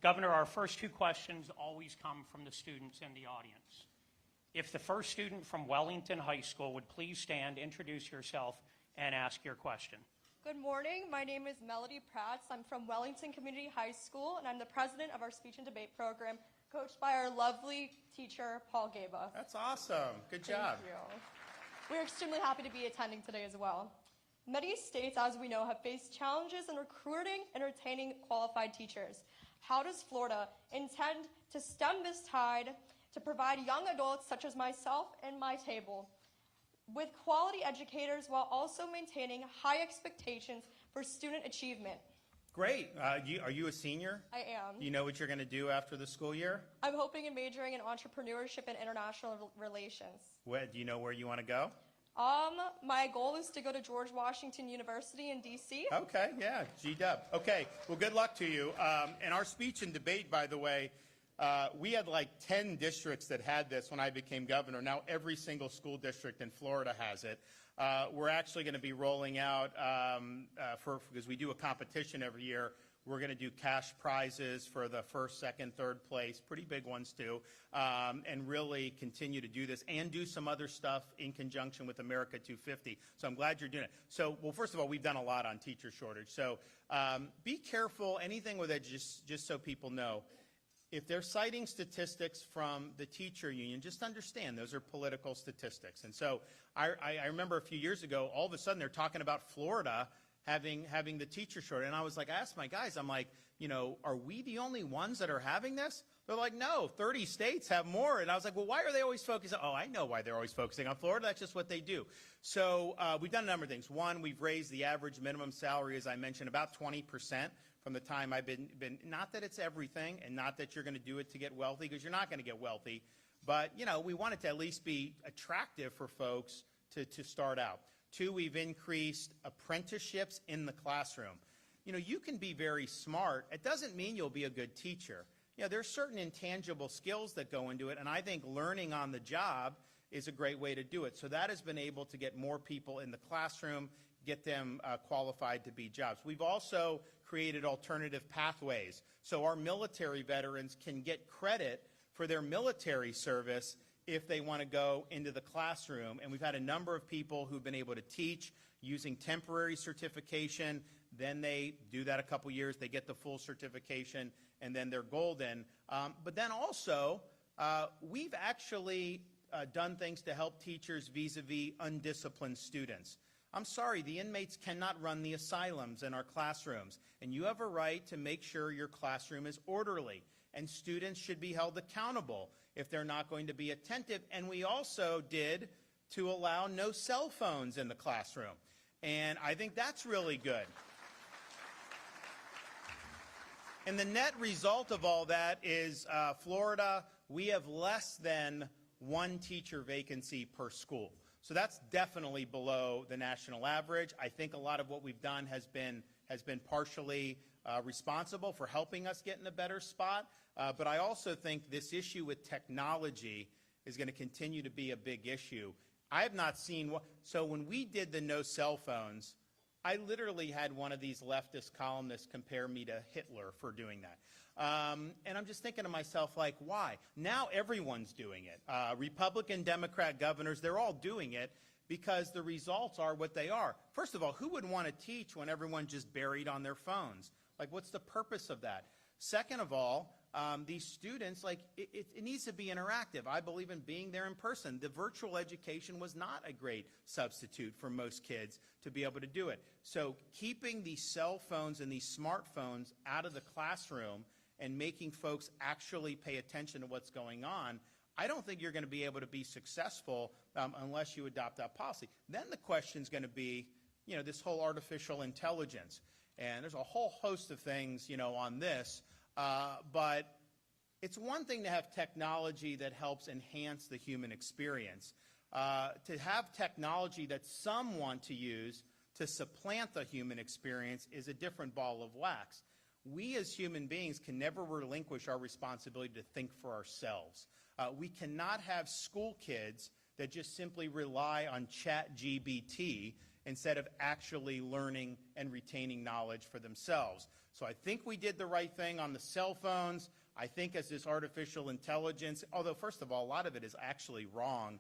Governor, our first two questions always come from the students in the audience. If the first student from Wellington High School would please stand, introduce yourself, and ask your question. Good morning. My name is Melody Prats. I'm from Wellington Community High School, and I'm the president of our speech and debate program, coached by our lovely teacher, Paul Gaba. That's awesome. Good job. Thank you. We're extremely happy to be attending today as well. Many states, as we know, have faced challenges in recruiting and retaining qualified teachers. How does Florida intend to stem this tide to provide young adults such as myself and my table with quality educators while also maintaining high expectations for student achievement? Great. Are you a senior? I am. Do you know what you're going to do after the school year? I'm hoping and majoring in entrepreneurship and international relations. Do you know where you want to go? My goal is to go to George Washington University in D.C. Okay, yeah, G-Dub. Okay, well, good luck to you. In our speech and debate, by the way, we had like 10 districts that had this when I became governor. Now every single school district in Florida has it. We're actually going to be rolling out, because we do a competition every year, we're going to do cash prizes for the first, second, third place, pretty big ones too, and really continue to do this and do some other stuff in conjunction with America 250. So I'm glad you're doing it. So, well, first of all, we've done a lot on teacher shortage. So be careful, anything with it, just so people know. If they're citing statistics from the teacher union, just understand those are political statistics. And so I remember a few years ago, all of a sudden they're talking about Florida having the teacher shortage. And I was like, I asked my guys, I'm like, are we the only ones that are having this? They're like, no, 30 states have more. And I was like, well, why are they always focusing? Oh, I know why they're always focusing on Florida. That's just what they do. So we've done a number of things. One, we've raised the average minimum salary, as I mentioned, about 20%. From the time I've been, not that it's everything and not that you're going to do it to get wealthy, because you're not going to get wealthy, but, we want it to at least be attractive for folks to start out. Two, we've increased apprenticeships in the classroom. You can be very smart. It doesn't mean you'll be a good teacher. There's certain intangible skills that go into it, and I think learning on the job is a great way to do it. So that has been able to get more people in the classroom, get them qualified to be jobs. We've also created alternative pathways so our military veterans can get credit for their military service if they want to go into the classroom. And we've had a number of people who've been able to teach using temporary certification. Then they do that a couple years, they get the full certification, and then they're golden. But then also, we've actually done things to help teachers vis-a-vis undisciplined students. I'm sorry, the inmates cannot run the asylums in our classrooms, and you have a right to make sure your classroom is orderly, and students should be held accountable if they're not going to be attentive. And we also did to allow no cell phones in the classroom, and I think that's really good. And the net result of all that is Florida, we have less than one teacher vacancy per school. So that's definitely below the national average. I think a lot of what we've done has been partially responsible for helping us get in a better spot. But I also think this issue with technology is going to continue to be a big issue. I have not seen so when we did the no cell phones, I literally had one of these leftist columnists compare me to Hitler for doing that. And I'm just thinking to myself, like, why? Now everyone's doing it. Republican, Democrat governors, they're all doing it because the results are what they are. First of all, who would want to teach when everyone's just buried on their phones? Like, what's the purpose of that? Second of all, these students, like, it needs to be interactive. I believe in being there in person. The virtual education was not a great substitute for most kids to be able to do it. So keeping these cell phones and these smartphones out of the classroom and making folks actually pay attention to what's going on, I don't think you're going to be able to be successful unless you adopt that policy. Then the question is going to be, you know, this whole artificial intelligence. And there's a whole host of things, you know, on this. But it's one thing to have technology that helps enhance the human experience. To have technology that some want to use to supplant the human experience is a different ball of wax. We as human beings can never relinquish our responsibility to think for ourselves. We cannot have school kids that just simply rely on ChatGPT instead of actually learning and retaining knowledge for themselves. So I think we did the right thing on the cell phones. I think as this artificial intelligence, although first of all, a lot of it is actually wrong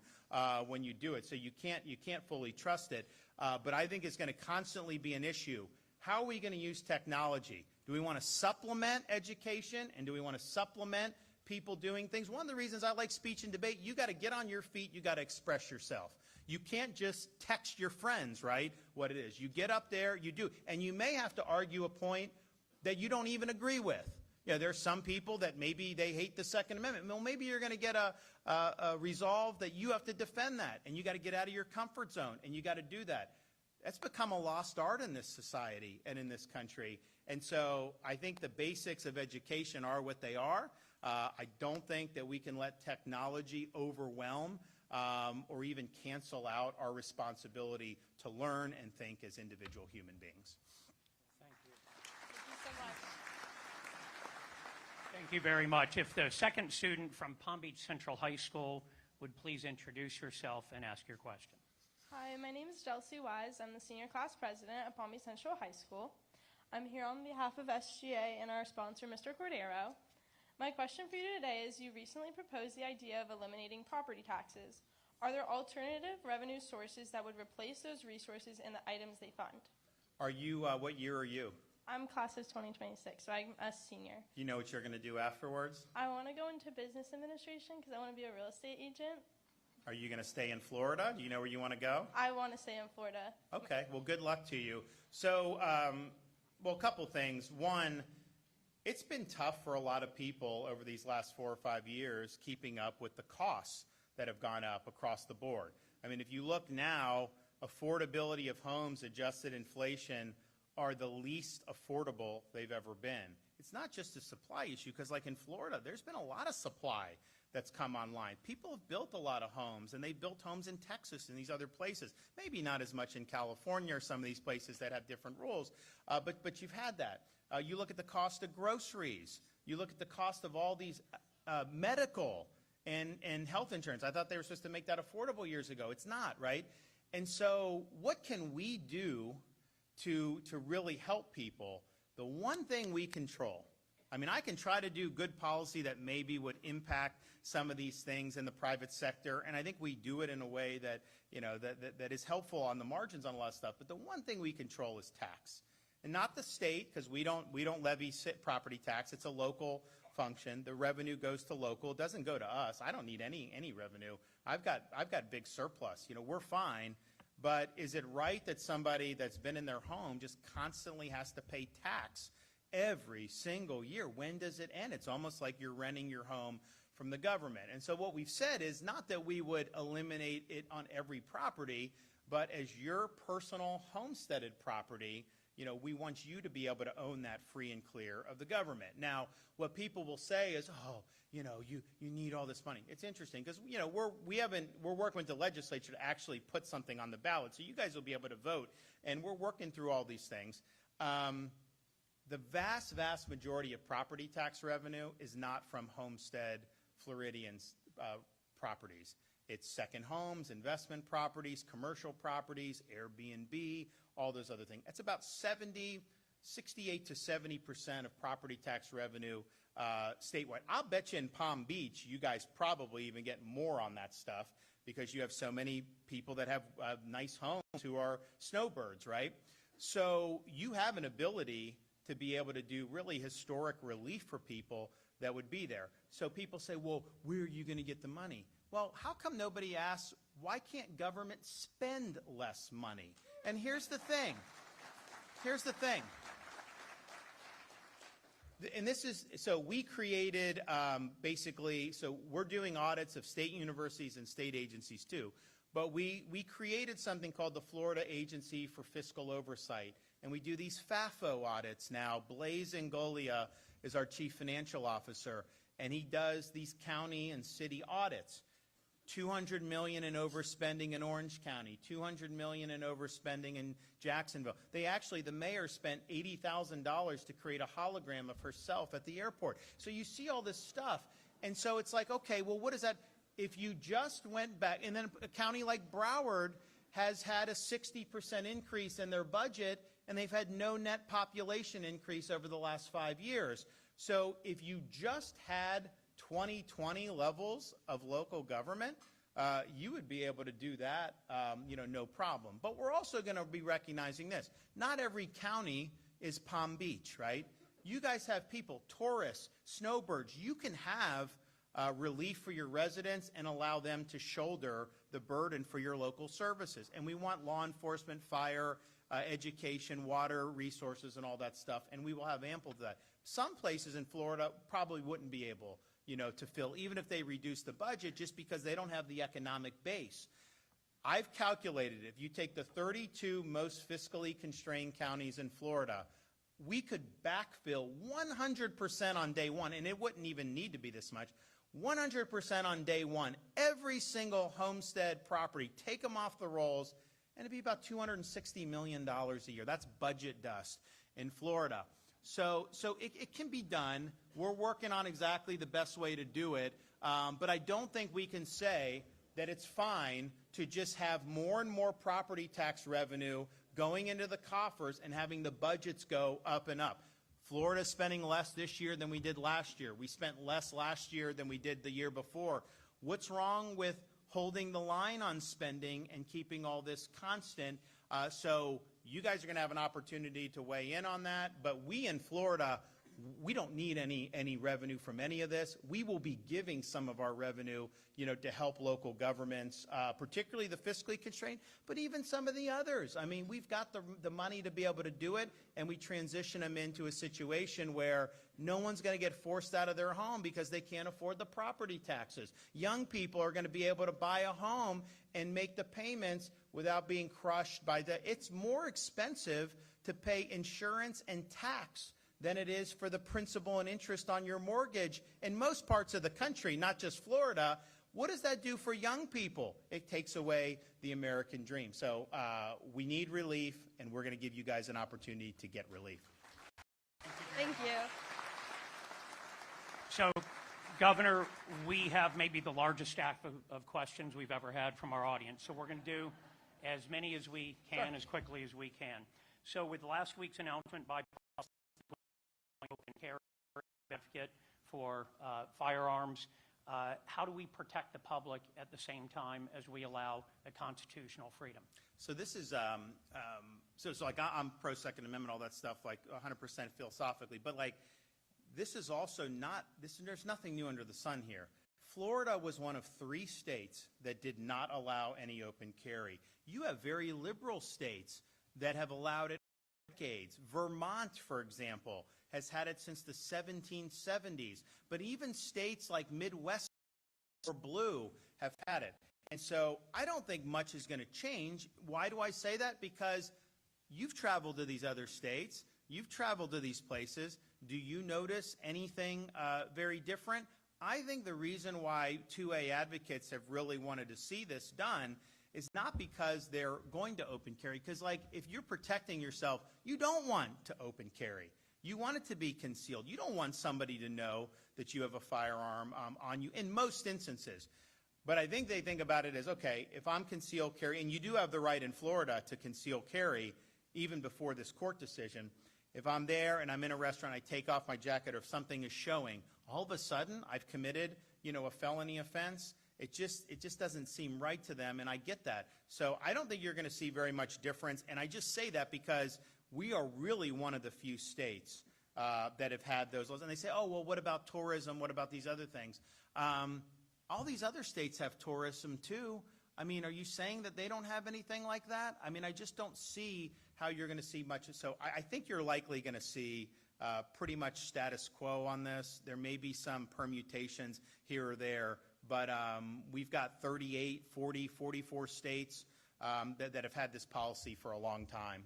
when you do it, so you can't fully trust it. But I think it's going to constantly be an issue. How are we going to use technology? Do we want to supplement education, and do we want to supplement people doing things? One of the reasons I like speech and debate, you got to get on your feet, you got to express yourself. You can't just text your friends, right, what it is. You get up there, you do, and you may have to argue a point that you don't even agree with. You know, there's some people that maybe they hate the Second Amendment. Well, maybe you're going to get a resolve that you have to defend that, and you got to get out of your comfort zone, and you got to do that. That's become a lost art in this society and in this country. And so I think the basics of education are what they are. I don't think that we can let technology overwhelm or even cancel out our responsibility to learn and think as individual human beings. Thank you. Thank you so much. Thank you very much. If the second student from Palm Beach Central High School would please introduce yourself and ask your question. Hi, my name is Chelsea Wise. I'm the senior class president at Palm Beach Central High School. I'm here on behalf of SGA and our sponsor, Mr. Cordero. My question for you today is, you recently proposed the idea of eliminating property taxes. Are there alternative revenue sources that would replace those resources in the items they fund? Are you, what year are you? I'm class of 2026, so I'm a senior. You know what you're going to do afterwards? I want to go into business administration because I want to be a real estate agent. Are you going to stay in Florida? Do you know where you want to go? I want to stay in Florida. Okay, well, good luck to you. So, well, a couple things. One, it's been tough for a lot of people over these last 4 or 5 years keeping up with the costs that have gone up across the board. I mean, if you look now, affordability of homes adjusted inflation are the least affordable they've ever been. It's not just a supply issue, because like in Florida, there's been a lot of supply that's come online. People have built a lot of homes, and they've built homes in Texas and these other places. Maybe not as much in California or some of these places that have different rules, but you've had that. You look at the cost of groceries. You look at the cost of all these medical and health insurance. I thought they were supposed to make that affordable years ago. It's not, right? And so what can we do to really help people? The one thing we control, I mean, I can try to do good policy that maybe would impact some of these things in the private sector, and I think we do it in a way that, you know, that is helpful on the margins on a lot of stuff. But the one thing we control is tax, and not the state, because we don't levy property tax. It's a local function. The revenue goes to local. It doesn't go to us. I don't need any revenue. I've got big surplus. You know, we're fine. But is it right that somebody that's been in their home just constantly has to pay tax every single year? When does it end? It's almost like you're renting your home from the government. And so what we've said is not that we would eliminate it on every property, but as your personal homesteaded property, you know, we want you to be able to own that free and clear of the government. Now, what people will say is, oh, you know, you need all this money. It's interesting because, you know, we're working with the legislature to actually put something on the ballot, so you guys will be able to vote, and we're working through all these things. The vast majority of property tax revenue is not from homestead Floridian properties. It's second homes, investment properties, commercial properties, Airbnb, all those other things. It's about 68 to 70% of property tax revenue statewide. I'll bet you in Palm Beach, you guys probably even get more on that stuff because you have so many people that have nice homes who are snowbirds, right? So you have an ability to be able to do really historic relief for people that would be there. So people say, well, where are you going to get the money? Well, how come nobody asks, why can't government spend less money? And here's the thing. Here's the thing. And this is, so we created basically, so we're doing audits of state universities and state agencies too. But we created something called the Florida Agency for Fiscal Oversight. And we do these FAFO audits now. Blaise Angolia is our chief financial officer. And he does these county and city audits. $200 million in overspending in Orange County, $200 million in overspending in Jacksonville. The mayor spent $80,000 to create a hologram of herself at the airport. So you see all this stuff. And so it's like, okay, well, what is that? If you just went back, and then a county like Broward has had a 60% increase in their budget, and they've had no net population increase over the last 5 years. So if you just had 2020 levels of local government, you would be able to do that, no problem. But we're also going to be recognizing this. Not every county is Palm Beach, right? You guys have people, tourists, snowbirds. You can have relief for your residents and allow them to shoulder the burden for your local services. And we want law enforcement, fire, education, water, resources, and all that stuff. And we will have ample of that. Some places in Florida probably wouldn't be able to fill, even if they reduce the budget, just because they don't have the economic base. I've calculated, if you take the 32 most fiscally constrained counties in Florida, we could backfill 100% on day one, and it wouldn't even need to be this much, 100% on day one. Every single homestead property, take them off the rolls, and it'd be about $260 million a year. That's budget dust in Florida. So it can be done. We're working on exactly the best way to do it, but I don't think we can say that it's fine to just have more and more property tax revenue going into the coffers and having the budgets go up and up. Florida's spending less this year than we did last year. We spent less last year than we did the year before. What's wrong with holding the line on spending and keeping all this constant? So you guys are going to have an opportunity to weigh in on that. But we in Florida, we don't need any revenue from any of this. We will be giving some of our revenue, to help local governments, particularly the fiscally constrained, but even some of the others. I mean, we've got the money to be able to do it, and we transition them into a situation where no one's going to get forced out of their home because they can't afford the property taxes. Young people are going to be able to buy a home and make the payments without being crushed by it's more expensive to pay insurance and tax than it is for the principal and interest on your mortgage in most parts of the country, not just Florida. What does that do for young people? It takes away the American dream. So we need relief, and we're going to give you guys an opportunity to get relief. Thank you. So, Governor, we have maybe the largest stack of questions we've ever had from our audience. So we're going to do as many as we can, as quickly as we can. So with last week's announcement by open carry certificate for firearms, how do we protect the public at the same time as we allow a constitutional freedom? So this is, so like I'm pro Second Amendment, all that stuff, like 100% philosophically, but like this is also not, there's nothing new under the sun here. Florida was one of 3 states that did not allow any open carry. You have very liberal states that have allowed it for decades. Vermont, for example, has had it since the 1770s. But even states like Midwest or blue have had it. And so I don't think much is going to change. Why do I say that? Because you've traveled to these other states. You've traveled to these places. Do you notice anything very different? I think the reason why 2A advocates have really wanted to see this done is not because they're going to open carry. Because, like, if you're protecting yourself, you don't want to open carry. You want it to be concealed. You don't want somebody to know that you have a firearm on you in most instances. But I think they think about it as, okay, if I'm concealed carry, and you do have the right in Florida to conceal carry even before this court decision, If I'm there and I'm in a restaurant, I take off my jacket, or if something is showing, all of a sudden I've committed, a felony offense. It just doesn't seem right to them, and I get that. So I don't think you're going to see very much difference, and I just say that because we are really one of the few states that have had those laws. And they say, oh, well, what about tourism? What about these other things? All these other states have tourism too. I mean, are you saying that they don't have anything like that? I mean, I just don't see how you're going to see much. So I think you're likely going to see pretty much status quo on this. There may be some permutations here or there, but we've got 38, 40, 44 states that have had this policy for a long time.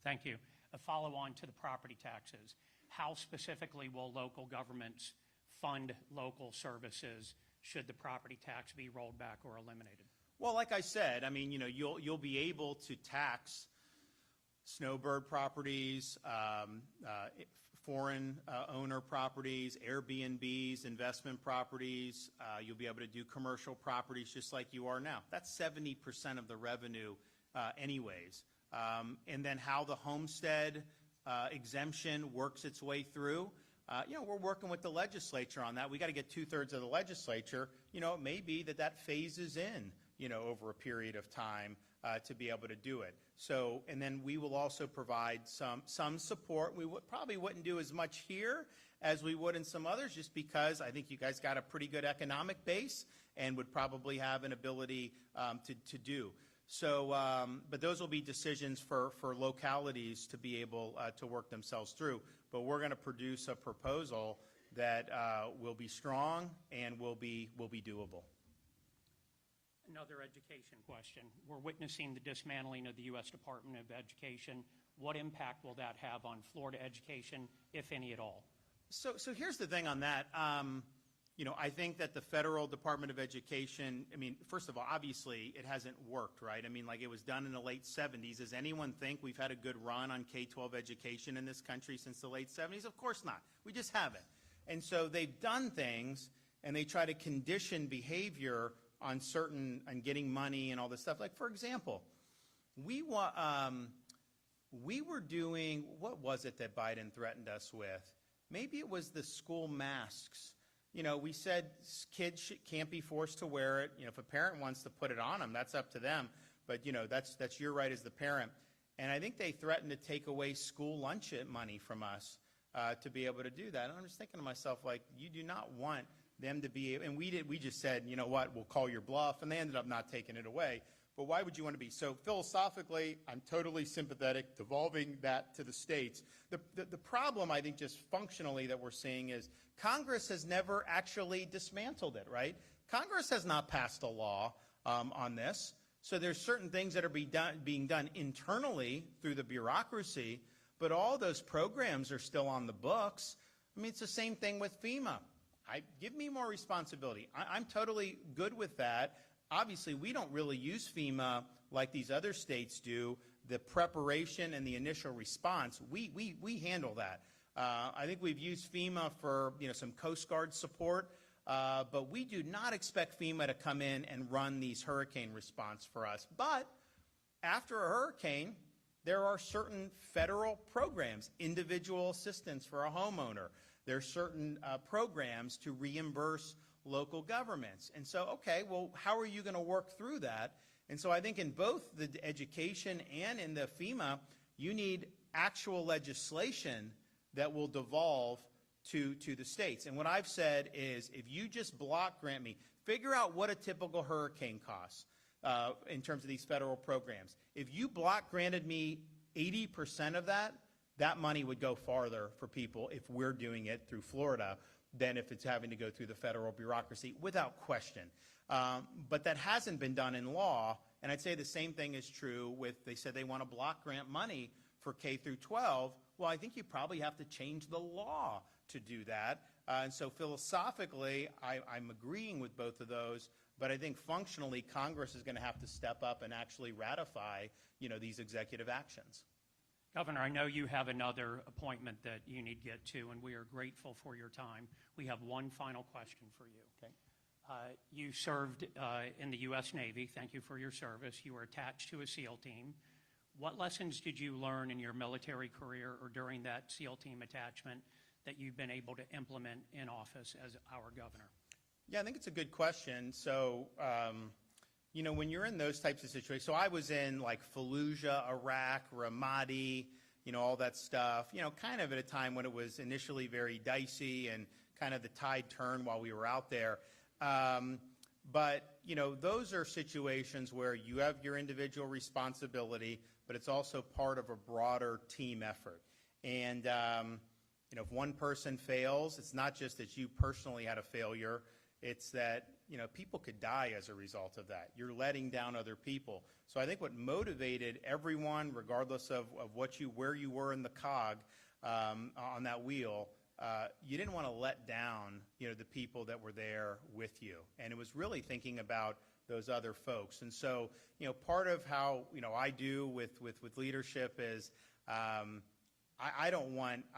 Thank you. A follow-on to the property taxes. How specifically will local governments fund local services should the property tax be rolled back or eliminated? Well, like I said, I mean, you'll be able to tax snowbird properties, foreign owner properties, Airbnbs, investment properties. You'll be able to do commercial properties just like you are now. That's 70% of the revenue anyways. And then how the homestead exemption works its way through. We're working with the legislature on that. We got to get 2/3 of the legislature. It may be that phases in, over a period of time to be able to do it. So, and then we will also provide some support. We probably wouldn't do as much here as we would in some others, just because I think you guys got a pretty good economic base and would probably have an ability to do. So, but those will be decisions for localities to be able to work themselves through. But we're going to produce a proposal that will be strong and will be doable. Another education question. We're witnessing the dismantling of the U.S. Department of Education. What impact will that have on Florida education, if any at all? So here's the thing on that. I think that the federal Department of Education, I mean, first of all, obviously it hasn't worked, right? I mean, like, it was done in the late 70s. Does anyone think we've had a good run on K-12 education in this country since the late 70s? Of course not. We just haven't. And so they've done things, and they try to condition behavior on getting money and all this stuff. Like, for example, we were doing, what was it that Biden threatened us with? Maybe it was the school masks. We said kids can't be forced to wear it. If a parent wants to put it on them, that's up to them. But, that's your right as the parent. And I think they threatened to take away school lunch money from us to be able to do that. And I'm just thinking to myself, like, you do not want them to be, and we just said, you know what, we'll call your bluff, and they ended up not taking it away. But why would you want to be? So philosophically, I'm totally sympathetic, devolving that to the states. The problem, I think, just functionally that we're seeing is Congress has never actually dismantled it, right? Congress has not passed a law on this. So there's certain things that are being done internally through the bureaucracy, but all those programs are still on the books. I mean, it's the same thing with FEMA. Give me more responsibility. I'm totally good with that. Obviously, we don't really use FEMA like these other states do. The preparation and the initial response, we handle that. I think we've used FEMA for some Coast Guard support, but we do not expect FEMA to come in and run these hurricane response for us. But after a hurricane, there are certain federal programs, individual assistance for a homeowner. There are certain programs to reimburse local governments. And so, okay, well, how are you going to work through that? And so I think in both the education and in the FEMA, you need actual legislation that will devolve to the states. And what I've said is, if you just block grant me, figure out what a typical hurricane costs in terms of these federal programs. If you block granted me 80% of that, that money would go farther for people if we're doing it through Florida than if it's having to go through the federal bureaucracy, without question. But that hasn't been done in law, and I'd say the same thing is true with, they said they want to block grant money for K through 12. Well, I think you probably have to change the law to do that. And so philosophically, I'm agreeing with both of those, but I think functionally Congress is going to have to step up and actually ratify, these executive actions. Governor, I know you have another appointment that you need to get to, and we are grateful for your time. We have one final question for you. Okay. You served in the U.S. Navy. Thank you for your service. You were attached to a SEAL team. What lessons did you learn in your military career or during that SEAL team attachment that you've been able to implement in office as our governor? Yeah, I think it's a good question. So, when you're in those types of situations, so I was in like Fallujah, Iraq, Ramadi, all that stuff, kind of at a time when it was initially very dicey and kind of the tide turned while we were out there. But those are situations where you have your individual responsibility, but it's also part of a broader team effort. And, if one person fails, it's not just that you personally had a failure, it's that, people could die as a result of that. You're letting down other people. So I think what motivated everyone, regardless of where you were in the cog on that wheel, you didn't want to let down, the people that were there with you. And it was really thinking about those other folks. And so, part of how, I do with leadership is I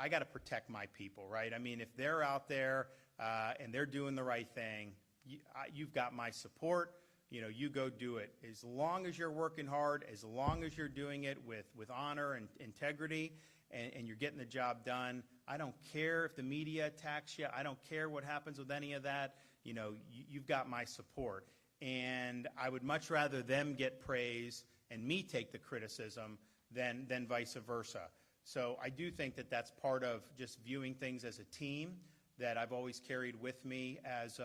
got to protect my people, right? I mean, if they're out there and they're doing the right thing, you've got my support. You go do it. As long as you're working hard, as long as you're doing it with honor and integrity, and you're getting the job done, I don't care if the media attacks you. I don't care what happens with any of that. You've got my support. And I would much rather them get praise and me take the criticism than vice versa. So I do think that that's part of just viewing things as a team that I've always carried with me as,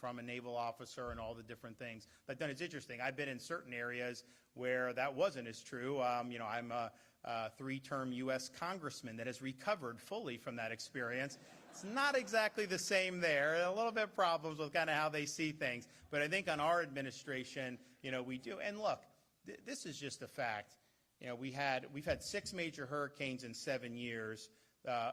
from a naval officer and all the different things. But then it's interesting. I've been in certain areas where that wasn't as true. I'm a three-term U.S. congressman that has recovered fully from that experience. It's not exactly the same there. A little bit of problems with kind of how they see things. But I think on our administration, we do. And look, this is just a fact. We've had 6 major hurricanes in 7 years.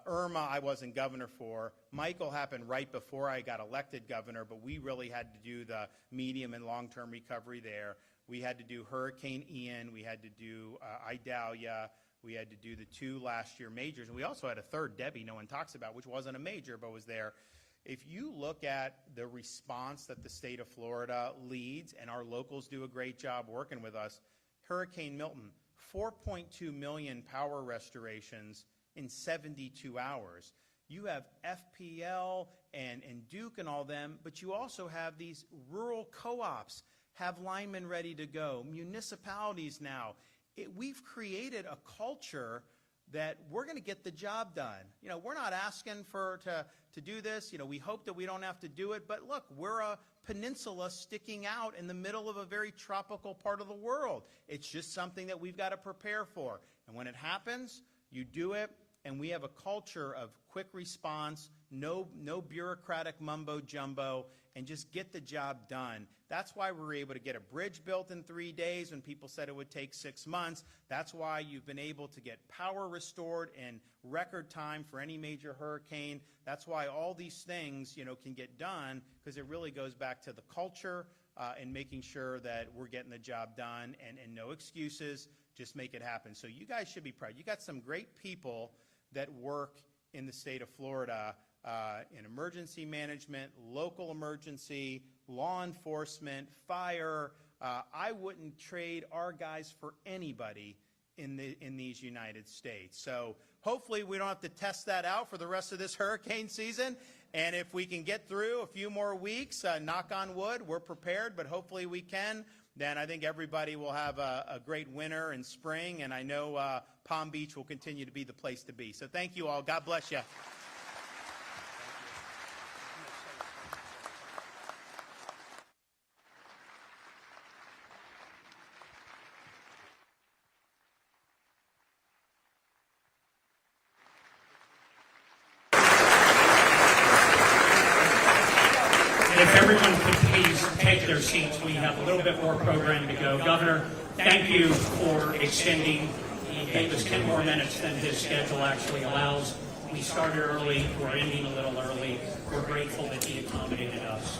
Irma, I wasn't governor for. Michael happened right before I got elected governor, but we really had to do the medium and long-term recovery there. We had to do Hurricane Ian. We had to do Idalia. We had to do the 2 last year majors. And we also had a third, Debbie, no one talks about, which wasn't a major, but was there. If you look at the response that the state of Florida leads, and our locals do a great job working with us, Hurricane Milton, 4.2 million power restorations in 72 hours. You have FPL and Duke and all them, but you also have these rural co-ops have linemen ready to go, municipalities now. We've created a culture that we're going to get the job done. We're not asking to do this. We hope that we don't have to do it. But look, we're a peninsula sticking out in the middle of a very tropical part of the world. It's just something that we've got to prepare for. And when it happens, you do it. And we have a culture of quick response, no bureaucratic mumbo jumbo, and just get the job done. That's why we were able to get a bridge built in 3 days when people said it would take 6 months. That's why you've been able to get power restored in record time for any major hurricane. That's why all these things, can get done, because it really goes back to the culture and making sure that we're getting the job done and no excuses, just make it happen. So you guys should be proud. You got some great people that work in the state of Florida in emergency management, local emergency, law enforcement, fire. I wouldn't trade our guys for anybody in these United States. So hopefully we don't have to test that out for the rest of this hurricane season. And if we can get through a few more weeks, knock on wood, we're prepared, but hopefully we can. Then I think everybody will have a great winter and spring, and I know Palm Beach will continue to be the place to be. So thank you all. God bless you. If everyone could please take their seats, we have a little bit more program to go. Governor, thank you for extending. He gave us 10 more minutes than his schedule actually allows. We started early. We're ending a little early. We're grateful that he accommodated us.